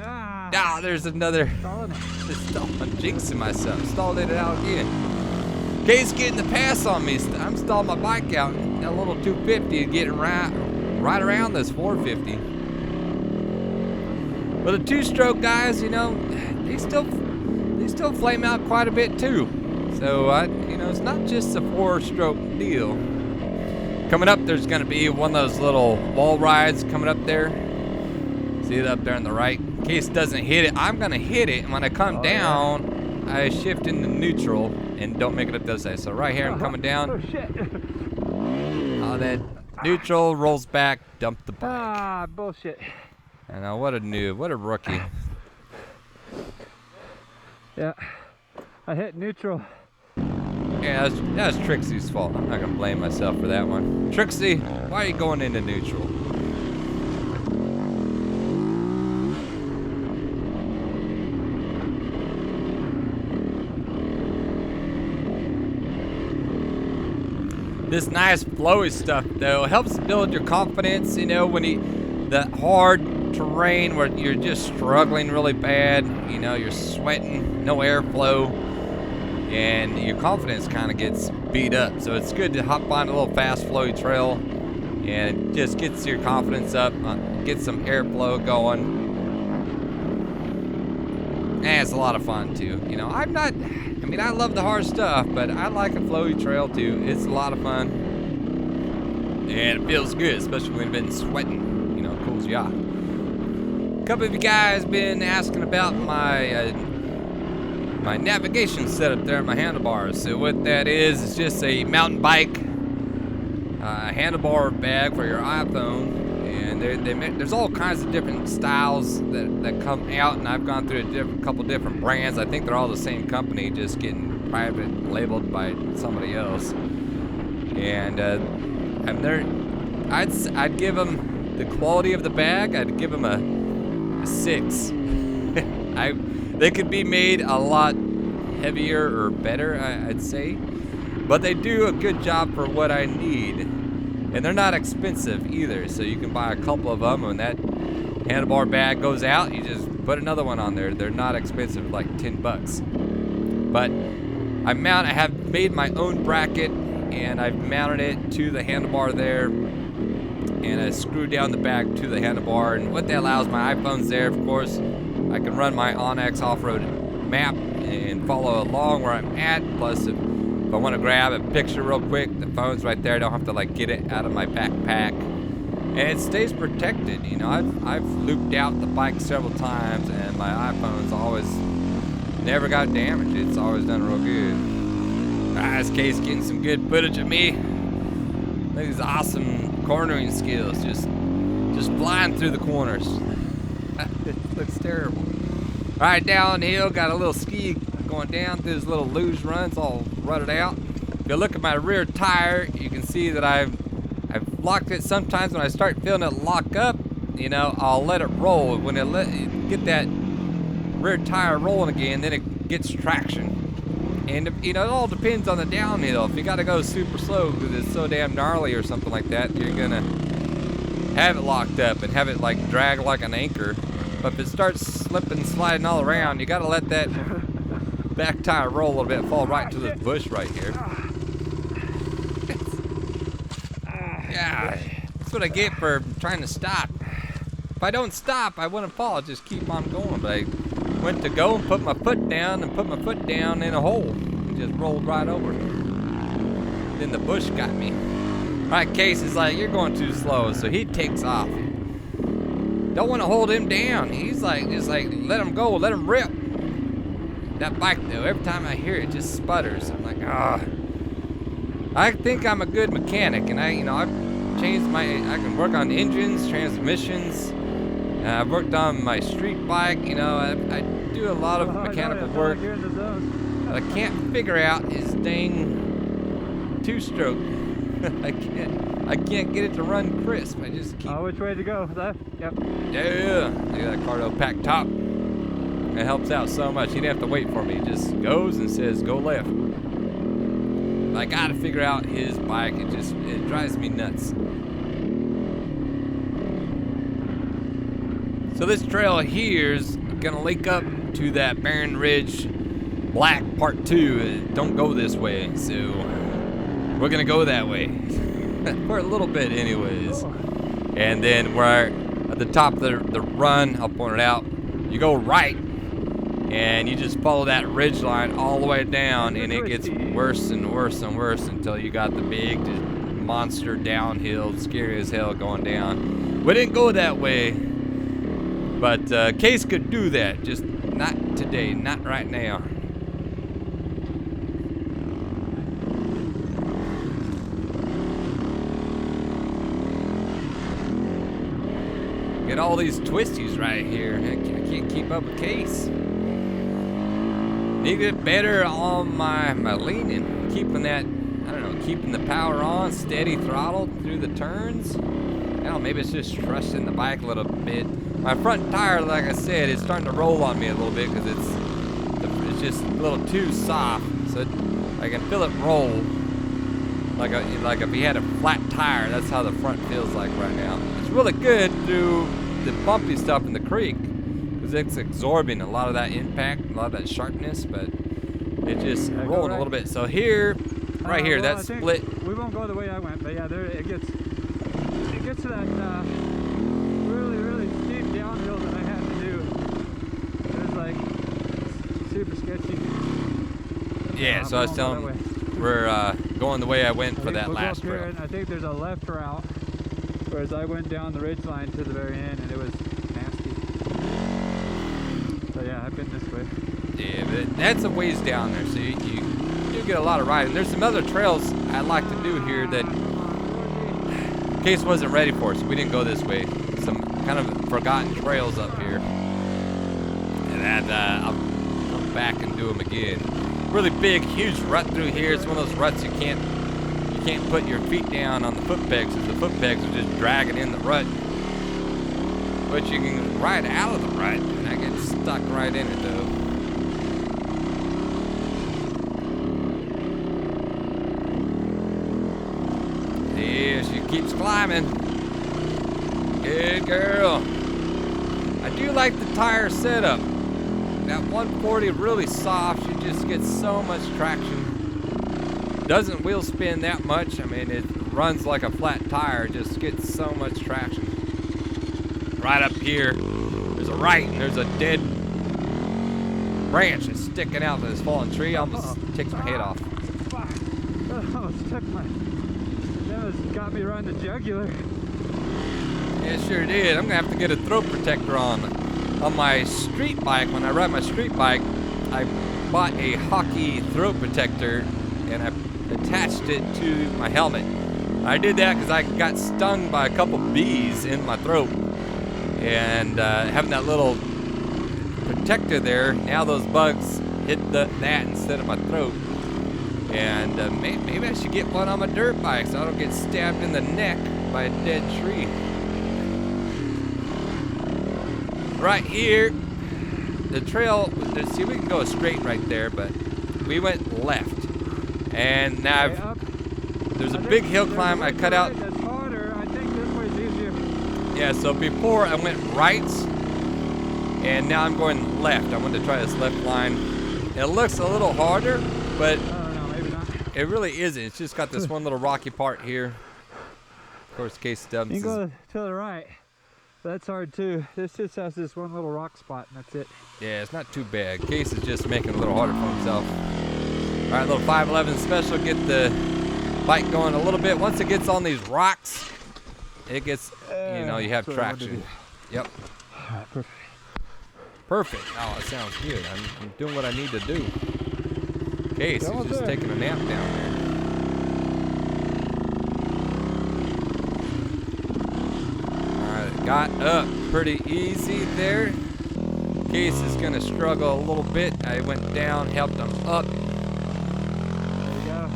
A: Ah, there's another. I'm jinxing myself. Stalled it out again. Case getting the pass on me. I'm stalling my bike out. That little 250 getting right around this 450. But the 2-stroke guys, you know, they still flame out quite a bit too. So you know, it's not just a 4-stroke deal. Coming up, there's going to be one of those little wall rides coming up there. See it up there on the right. In case it doesn't hit it, I'm going to hit it. And when I come down, I shift into neutral and don't make it up the other side. So right here, I'm coming down.
B: Oh, shit.
A: Then neutral, rolls back, dump the bike.
B: Ah, bullshit.
A: I know, what a noob, what a rookie.
B: Yeah, I hit neutral.
A: Yeah, that's Trixie's fault. I'm not going to blame myself for that one. Trixie, why are you going into neutral? This nice flowy stuff though helps build your confidence, you know, when that hard terrain where you're just struggling really bad, you know, you're sweating, no airflow, and your confidence kind of gets beat up. So it's good to hop on a little fast flowy trail and it just gets your confidence up, get some airflow going. And it's a lot of fun too. You know, I love the hard stuff, but I like a flowy trail too. It's a lot of fun. And it feels good, especially when you've been sweating. You know, it cools you off. A couple of you guys been asking about my my navigation setup there, my handlebars. So what that is, it's just a mountain bike handlebar bag for your iPhone. And there's all kinds of different styles that come out, and I've gone through a couple different brands. I think they're all the same company, just getting private labeled by somebody else. And I'd give them the quality of the bag. I'd give them a 6. They could be made a lot heavier or better, I'd say, but they do a good job for what I need. And they're not expensive either, so you can buy a couple of them. When that handlebar bag goes out, you just put another one on there. They're not expensive, like $10. But I have made my own bracket, and I've mounted it to the handlebar there, and I screwed down the back to the handlebar. And what that allows, my iPhone's there, of course. I can run my Onyx off-road map and follow along where I'm at. Plus, if I want to grab a picture real quick, the phone's right there. I don't have to like get it out of my backpack, and it stays protected. You know, I've looped out the bike several times, and my iPhone's always never got damaged. It's always done real good. This Case getting some good footage of me. Look at these awesome cornering skills, just flying through the corners. It looks terrible. All right, downhill, got a little ski going down through this little luge runs, all rutted out. If you look at my rear tire, you can see that I've locked it. Sometimes when I start feeling it lock up, you know, I'll let it roll. When it get that rear tire rolling again, then it gets traction. And you know, it all depends on the downhill. If you got to go super slow because it's so damn gnarly or something like that, you're gonna have it locked up and have it like drag like an anchor. But if it starts slipping and sliding all around, you got to let that back tire roll a little bit, fall right into this bush right here. Yeah, that's what I get for trying to stop. If I don't stop, I wouldn't fall. I'd just keep on going. But I went to go and put my foot down in a hole and just rolled right over. Then the bush got me. My Case is like, you're going too slow, so he takes off. Don't want to hold him down. He's like, just like, let him go, let him rip. That bike though, every time I hear it, it just sputters. I'm like, ah. I think I'm a good mechanic, and I've changed I can work on engines, transmissions. I've worked on my street bike. I do a lot of mechanical work. What I can't figure out is dang two-stroke. I can't get it to run crisp. I just keep.
B: Which way to go? Left? Yep.
A: Yeah. Look at that Cardo pack top. It helps out so much. He didn't have to wait for me. He just goes and says, go left. I gotta figure out his bike. It drives me nuts. So this trail here's gonna link up to that Barren Ridge Black Part 2. Don't go this way. So we're gonna go that way. For a little bit anyways. And then we're at the top of the run, I'll point it out. You go right. And you just follow that ridge line all the way down, and it gets worse and worse and worse until you got the big monster downhill, scary as hell going down. We didn't go that way, but Case could do that, just not today, not right now. Get all these twisties right here. I can't keep up with Case. Need to get better on my leaning, keeping the power on, steady throttle through the turns. I don't know, maybe it's just trusting the bike a little bit. My front tire, like I said, is starting to roll on me a little bit because it's just a little too soft. So I can feel it roll. Like if you had a flat tire, that's how the front feels like right now. It's really good through the bumpy stuff in the creek. It's absorbing a lot of that impact, a lot of that sharpness, but it just rolling a little bit. So here, right here, that split.
B: We won't go the way I went, but yeah, there it gets to that really, really steep downhill that I had to do. It was like super sketchy.
A: Yeah, so I was telling him we're going the way I went for that last trail.
B: I think there's a left route, whereas I went down the ridge line to the very end, and it was nasty. So yeah, I've been this way.
A: Yeah, but that's a ways down there, so you do get a lot of riding. There's some other trails I'd like to do here that Case wasn't ready for, so we didn't go this way. Some kind of forgotten trails up here, and I'll come back and do them again. Really big, huge rut through here. It's one of those ruts you can't put your feet down on the foot pegs, because the foot pegs are just dragging in the rut. But you can ride out of the rut, and I get stuck right in it though. Yeah, she keeps climbing. Good girl. I do like the tire setup. That 140 really soft. She just gets so much traction. Doesn't wheel spin that much. I mean, it runs like a flat tire. Just gets so much traction. Right up here, there's a right, and there's a dead branch that's sticking out of this fallen tree. Almost takes my head off.
B: That got me right in the jugular.
A: Yeah, it sure did. I'm gonna have to get a throat protector on my street bike. When I ride my street bike, I bought a hockey throat protector and I attached it to my helmet. I did that because I got stung by a couple bees in my throat. And having that little protector there, now those bugs hit that instead of my throat. And maybe I should get one on my dirt bike so I don't get stabbed in the neck by a dead tree. Right here, the trail, see, we can go straight right there, but we went left. And now there's a big hill climb I cut out.
B: That's harder. I think this way's easier.
A: Yeah, so before I went right, and now I'm going left. I want to try this left line. It looks a little harder, but
B: no, maybe not.
A: It really isn't. It's just got this one little rocky part here. Of course, Case Stubbs.
B: You can go to the right. That's hard too. This just has this one little rock spot, and that's it.
A: Yeah, it's not too bad. Case is just making it a little harder for himself. All right, little 511 special. Get the bike going a little bit. Once it gets on these rocks, it gets, you have traction. Yep.
B: All right, perfect.
A: Perfect. Oh, it sounds good. I'm doing what I need to do. Okay, so he's just
B: there.
A: taking a nap down there. Alright, got up pretty easy there. Case is gonna struggle a little bit. I went down, helped him up.
B: There you go.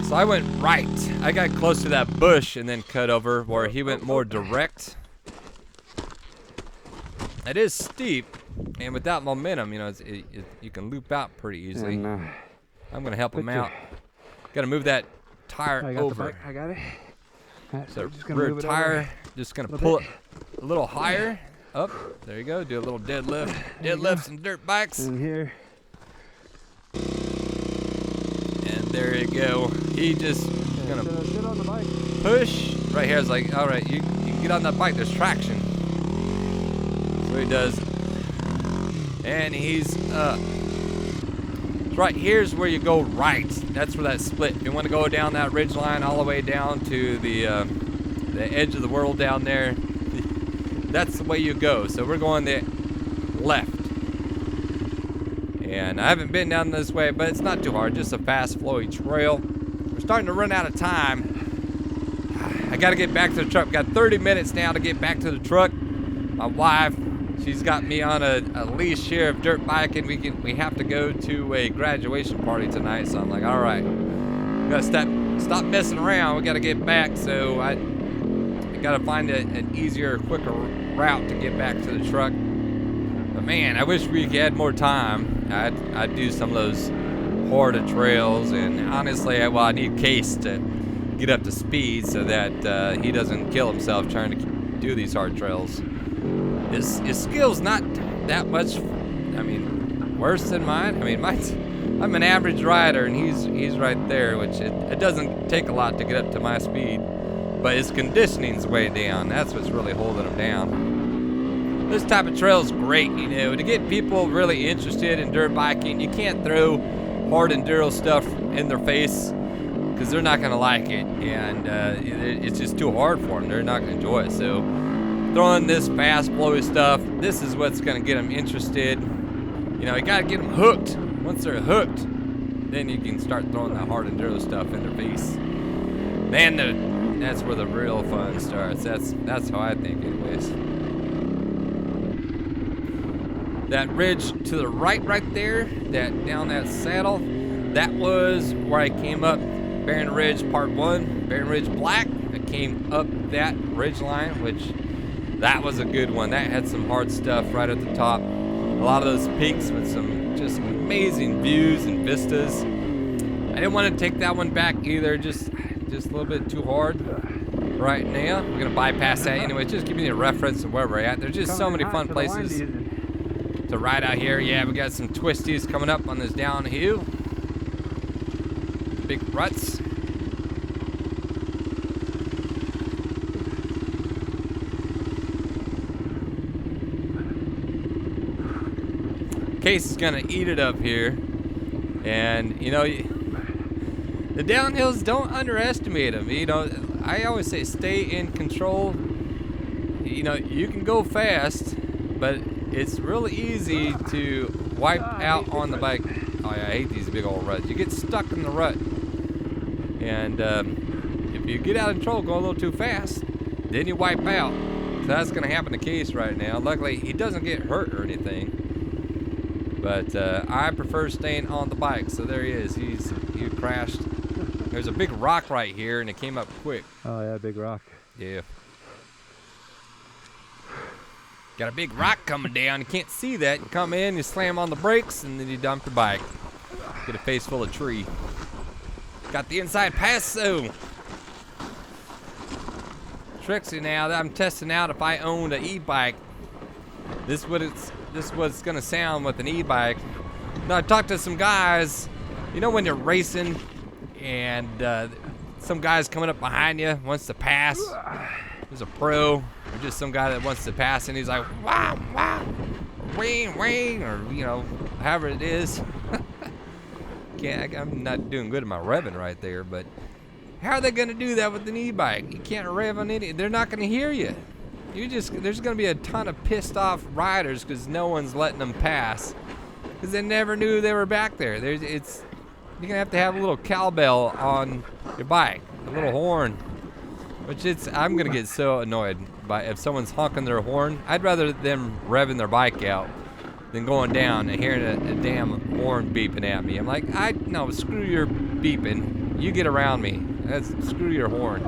A: So I went right. I got close to that bush and then cut over where he went more direct. It is steep, and with that momentum, you know, you can loop out pretty easily.
B: And,
A: I'm gonna help him out. Got to move that tire
B: I got
A: over.
B: the bike. I got it. Right,
A: So
B: just gonna
A: rear
B: move it
A: tire,
B: over.
A: just gonna
B: A
A: pull
B: bit.
A: it a little higher. Up. There you go. Do a little deadlift. Deadlifts and dirt bikes.
B: And here.
A: And there you go. He just gonna
B: Sit on the bike.
A: push. Right here is like, all right, you can get on that bike. There's traction. So he does. And he's up. Right here's where you go right. That's where that split. If you want to go down that ridge line all the way down to the edge of the world down there, that's the way you go. So we're going the left. And I haven't been down this way, but it's not too hard. Just a fast, flowy trail. We're starting to run out of time. I got to get back to the truck. We've got 30 minutes now to get back to the truck. My wife, she's got me on a leash here of dirt biking. We have to go to a graduation party tonight. So I'm like, all right, we got to stop messing around. We got to get back. So I got to find an easier, quicker route to get back to the truck. But man, I wish we had more time. I'd do some of those harder trails, and honestly, I need Case to get up to speed so that he doesn't kill himself trying to do these hard trails. His skill's not that much, I mean, worse than mine. I mean, I'm an average rider, and he's right there, which it doesn't take a lot to get up to my speed. But his conditioning's way down. That's what's really holding him down. This type of trail is great, you know, to get people really interested in dirt biking. You can't throw hard enduro stuff in their face because they're not going to like it, and it's just too hard for them. They're not going to enjoy it. So throwing this fast, flowy stuff, this is what's going to get them interested. You know, you got to get them hooked. Once they're hooked, then you can start throwing that hard enduro stuff in their face. Man, that's where the real fun starts. That's how I think, anyways. That ridge to the right there, that down that saddle, that was where I came up Barren Ridge Part 1, Barren Ridge Black. I came up that ridge line, which that was a good one. That had some hard stuff right at the top. A lot of those peaks with some just amazing views and vistas. I didn't want to take that one back either, just a little bit too hard right now. We're gonna bypass that anyway, just giving you a reference of where we're at. There's just so many fun places to ride out here. Yeah, we got some twisties coming up on this downhill. Big ruts. Case is gonna eat it up here, and you know, the downhills, don't underestimate them. You know, I always say stay in control. You know, you can go fast, but it's really easy to wipe out on the bike. Oh yeah, I hate these big old ruts. You get stuck in the rut, and if you get out of control, go a little too fast, then you wipe out. So that's gonna happen to Case right now. Luckily, he doesn't get hurt or anything, but I prefer staying on the bike. So there he is. He crashed. There's a big rock right here, and it came up quick.
B: Oh yeah, big rock.
A: Yeah. Got a big rock coming down. You can't see that. You come in, you slam on the brakes, and then you dump your bike. Get a face full of tree. Got the inside pass though. Trixie, now that I'm testing out if I owned an e-bike, this is what it's gonna sound with an e-bike. Now I talked to some guys. You know when you're racing and some guy's coming up behind you, wants to pass. There's a pro, or just some guy that wants to pass, and he's like, wow, wow, wing, wing, or you know, however it is. I'm not doing good at my revving right there, but how are they gonna do that with an e-bike? You can't rev on any. They're not gonna hear you.
C: there's gonna be a ton of pissed off riders because no one's letting them pass because they never knew they were back there. You're gonna have to have a little cowbell on your bike, a little horn, which I'm gonna get so annoyed by if someone's honking their horn. I'd rather them revving their bike out than going down and hearing a damn horn beeping at me. I'm like, no, screw your beeping. You get around me. Screw your horn.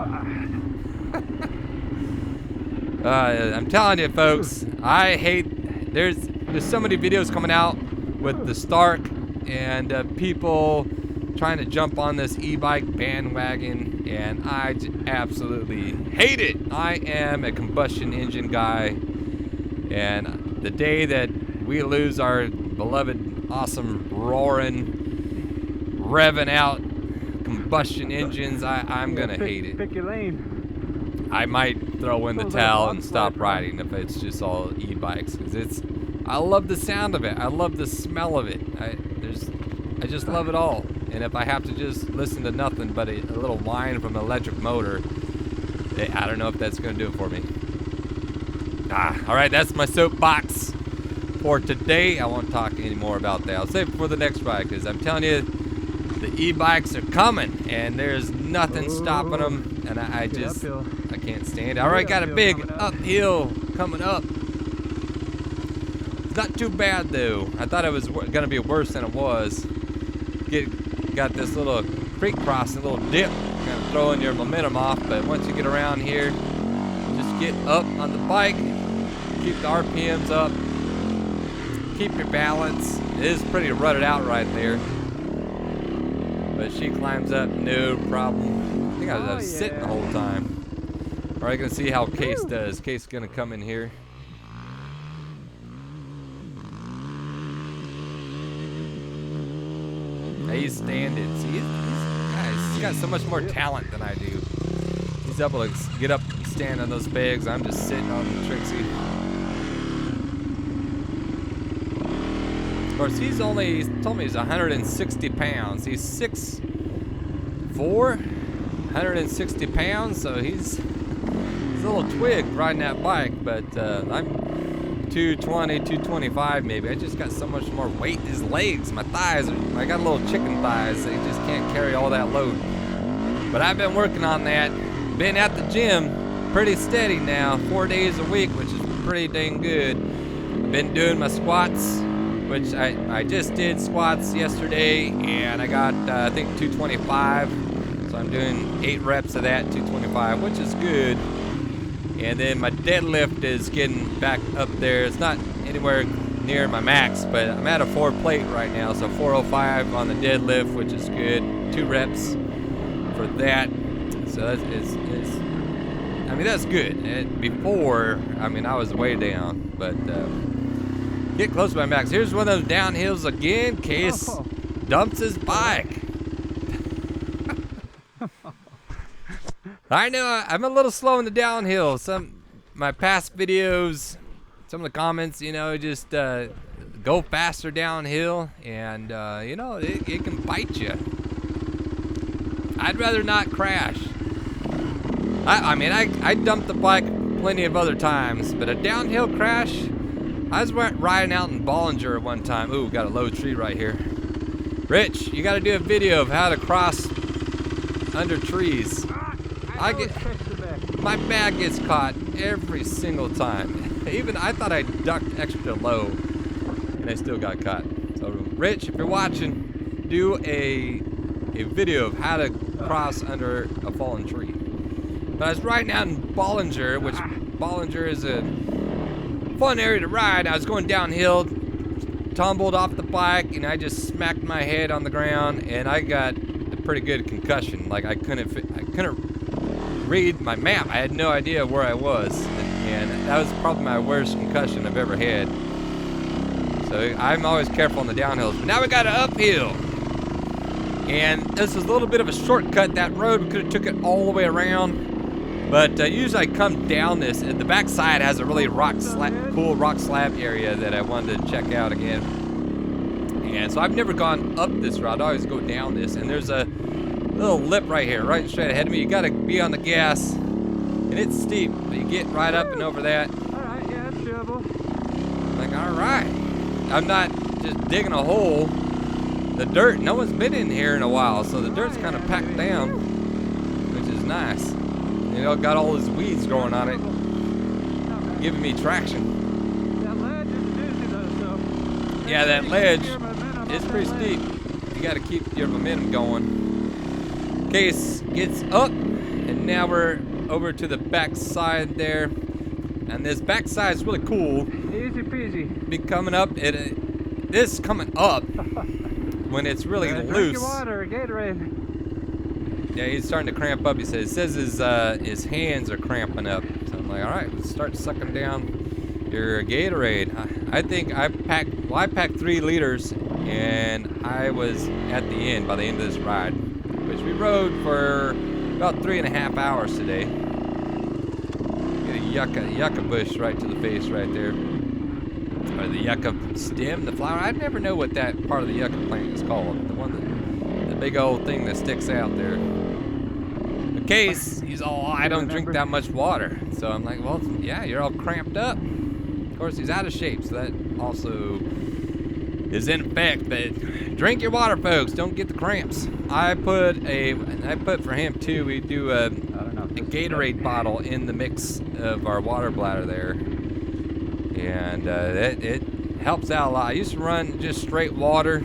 C: I'm telling you, folks, I hate. There's so many videos coming out with the Stark and people trying to jump on this e-bike bandwagon, and I absolutely hate it. I am a combustion engine guy, and the day that we lose our beloved, awesome, roaring, revving out combustion engines, I'm gonna hate it.
B: Pick your lane.
C: I might throw in the towel and stop riding if it's just all e-bikes, because I love the sound of it. I love the smell of it. I just love it all. And if I have to just listen to nothing but a little whine from an electric motor, I don't know if that's gonna do it for me. All right, that's my soapbox for today. I won't talk any more about that. I'll save it for the next ride, because I'm telling you, the e-bikes are coming, and there's nothing stopping them, and I can't stand it. All right, got a big uphill coming up. It's not too bad, though. I thought it was going to be worse than it was. Got this little creek crossing, little dip, kind of throwing your momentum off, but once you get around here, just get up on the bike, keep the RPMs up, keep your balance. It is pretty rutted out right there, but she climbs up, no problem. I think I was sitting the whole time. All right, gonna see how Case does. Case is gonna come in here. He's standing. See, he's got so much more talent than I do. He's able to get up and stand on those pegs. I'm just sitting on the Trixie. Of course, he's told me he's 160 pounds. He's 6'4", 160 pounds, so he's a little twig riding that bike, but I'm 220, 225 maybe. I just got so much more weight in his legs. My thighs, I got little chicken thighs. They just can't carry all that load. But I've been working on that. Been at the gym pretty steady now, 4 days a week, which is pretty dang good. I've been doing my squats, which I just did squats yesterday, and I got, I think, 225. So I'm doing 8 reps of that, 225, which is good. And then my deadlift is getting back up there. It's not anywhere near my max, but I'm at a 4 plate right now. So 405 on the deadlift, which is good. 2 reps for that. So I mean, that's good. And before, I mean, I was way down, but get close to my max. Here's one of those downhills again. Case dumps his bike. I know I'm a little slow in the downhill. My past videos, some of the comments, you know, just go faster downhill, and you know, it can bite you. I'd rather not crash. I mean, I dumped the bike plenty of other times, but a downhill crash, I was riding out in Bollinger one time. Ooh, got a low tree right here. Rich, you got to do a video of how to cross under trees. My bag gets caught every single time. Even I thought I ducked extra low, and I still got caught. So, Rich, if you're watching, do a video of how to cross under a fallen tree. But I was riding out in Bollinger, which Bollinger is a fun area to ride. I was going downhill, tumbled off the bike, and I just smacked my head on the ground, and I got a pretty good concussion. Like I couldn't read my map. I had no idea where I was, and that was probably my worst concussion I've ever had. So I'm always careful on the downhills. But now we got an uphill, and this is a little bit of a shortcut. That road, we could have took it all the way around, but usually I come down this, and the backside has a really cool rock slab area that I wanted to check out again. And so I've never gone up this route. I always go down this, and there's a little lip right here, right straight ahead of me. You gotta be on the gas And it's steep, but you get right up and over that.
B: All right, yeah, that's doable.
C: Like, all right. I'm not just digging a hole. The dirt, no one's been in here in a while, so the dirt's kind of packed down, which is nice. You know, got all those weeds growing on it, giving me traction.
B: That ledge is a doozy though, so.
C: Yeah, that ledge
B: Keep your momentum
C: is
B: up
C: pretty
B: that
C: steep.
B: ledge.
C: You got to keep your momentum going. Case gets up, and now we're over to the back side there. And this back side is really cool.
B: Easy peasy.
C: Be coming up. This coming up when it's really
B: Drink
C: loose.
B: your water, Gatorade.
C: Yeah, he's starting to cramp up. He says his hands are cramping up. So I'm like, all right, let's start sucking down your Gatorade. I think I packed 3 liters, and I was at the end by the end of this ride, which we rode for about 3.5 hours today. Get a yucca bush right to the face right there. Or the yucca stem, the flower. I never know what that part of the yucca plant is called. The one the big old thing that sticks out there. The Case, he's all, I don't drink that much water. So I'm like, well, yeah, you're all cramped up. Of course, he's out of shape, so that also is in effect. But drink your water, folks. Don't get the cramps. I put for him too. We do a Gatorade bottle in the mix of our water bladder there, and it helps out a lot. I used to run just straight water,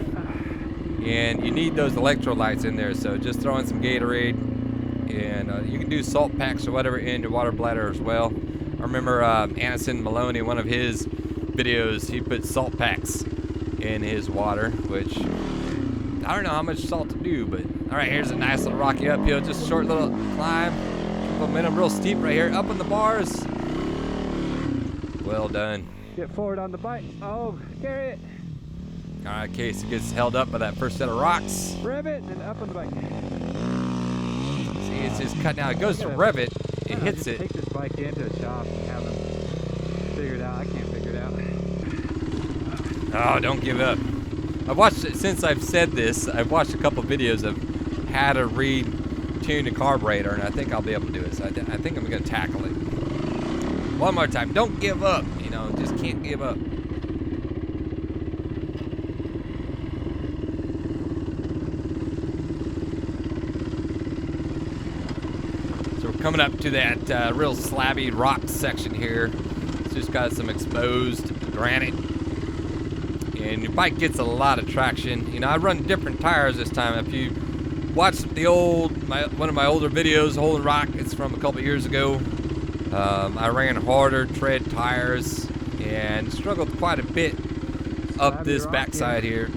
C: and you need those electrolytes in there. So just throw in some Gatorade, and you can do salt packs or whatever in your water bladder as well. I remember Anderson Maloney, one of his videos, he put salt packs in his water, which I don't know how much salt to do, but all right, here's a nice little rocky uphill, just a short little climb. Momentum real steep right here, up on the bars. Well done.
B: Get forward on the bike. Oh, carry it.
C: All right, Casey gets held up by that first set of rocks.
B: Rev it and up on the bike.
C: See, it's just cutting out. It goes to rev it, it hits it.
B: Take this bike into a shop and have them figure it out. I can't figure it out.
C: Oh, don't give up. I've watched it since I've said this. I've watched a couple videos of how to retune the carburetor, and I think I'll be able to do it. So I think I'm gonna tackle it. One more time. Don't give up. You know, just can't give up. So we're coming up to that real slabby rock section here. It's just got some exposed granite. And your bike gets a lot of traction. You know, I run different tires this time. If you watch the one of my older videos, Holding Rock, it's from a couple years ago. I ran harder tread tires and struggled quite a bit up this backside here.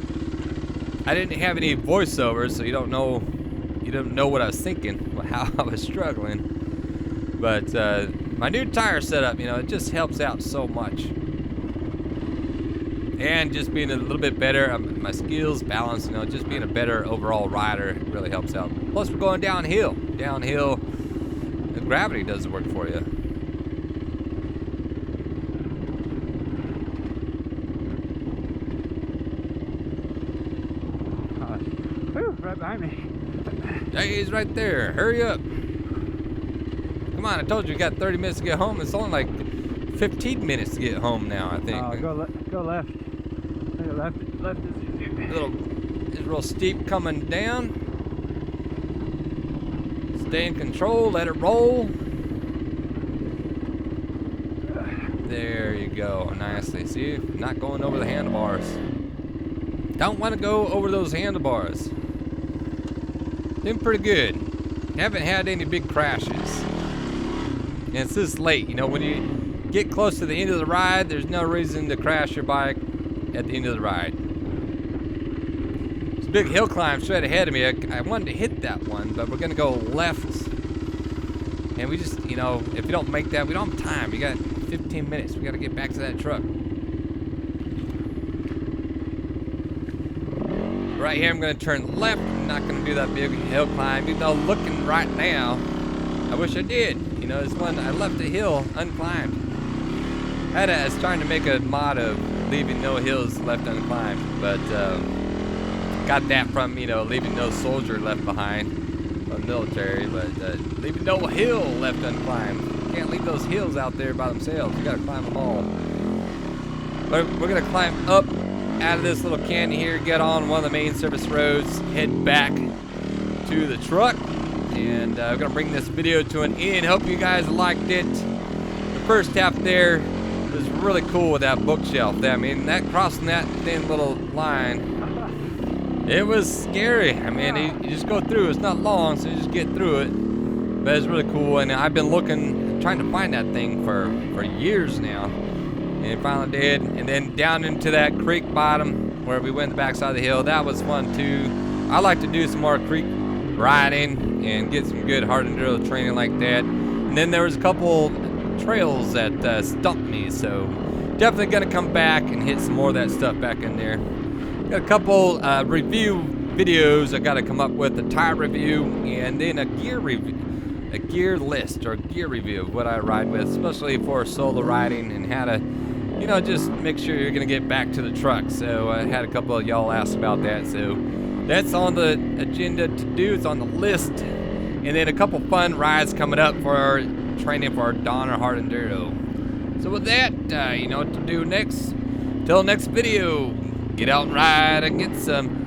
C: I didn't have any voiceovers, so you don't know what I was thinking, how I was struggling. But my new tire setup, you know, it just helps out so much. And just being a little bit better, my skills, balance, you know, just being a better overall rider really helps out. Plus, we're going downhill. Downhill, the gravity does the work for you.
B: Right behind me.
C: Hey, he's right there. Hurry up. Come on, I told you, you got 30 minutes to get home. It's only like 15 minutes to get home now, I think.
B: Go left. Left is easy.
C: It's real steep coming down. Stay in control, let it roll. There you go, nicely. See, not going over the handlebars. Don't want to go over those handlebars. Doing pretty good. Haven't had any big crashes. And it's this late, you know, when you get close to the end of the ride, there's no reason to crash your bike at the end of the ride. There's a big hill climb straight ahead of me. I wanted to hit that one, but we're gonna go left. And we just, you know, if we don't make that, we don't have time. We got 15 minutes. We gotta get back to that truck. Right here, I'm gonna turn left. I'm not gonna do that big hill climb, even though looking right now, I wish I did. You know, this one, I left the hill unclimbed. I was trying to make a motto, leaving no hills left unclimbed, but got that from, you know, leaving no soldier left behind from the military, but leaving no hill left unclimbed. can't leave those hills out there by themselves. You gotta climb them all. But we're gonna climb up out of this little canyon here, get on one of the main service roads, head back to the truck, and we're gonna bring this video to an end. Hope you guys liked it. The first half there was really cool with that bookshelf there. I mean, that crossing that thin little line, it was scary. I mean, you just go through. It's not long, so you just get through it. But it's really cool, and I've been looking, trying to find that thing for years now, and finally did. And then down into that creek bottom where we went the backside of the hill, that was fun too. I like to do some more creek riding and get some good hard enduro training like that. And then there was a couple trails that stumped me, so definitely gonna come back and hit some more of that stuff back in there. Got a couple review videos I gotta come up with, a tire review and then a gear review, a gear list or gear review of what I ride with, especially for solo riding and how to, you know, just make sure you're gonna get back to the truck. So I had a couple of y'all ask about that, so that's on the agenda to do. It's on the list. And then a couple fun rides coming up for our training for our Donner Hard Enduro. So with that, you know what to do next. Till next video, get out and ride and get some.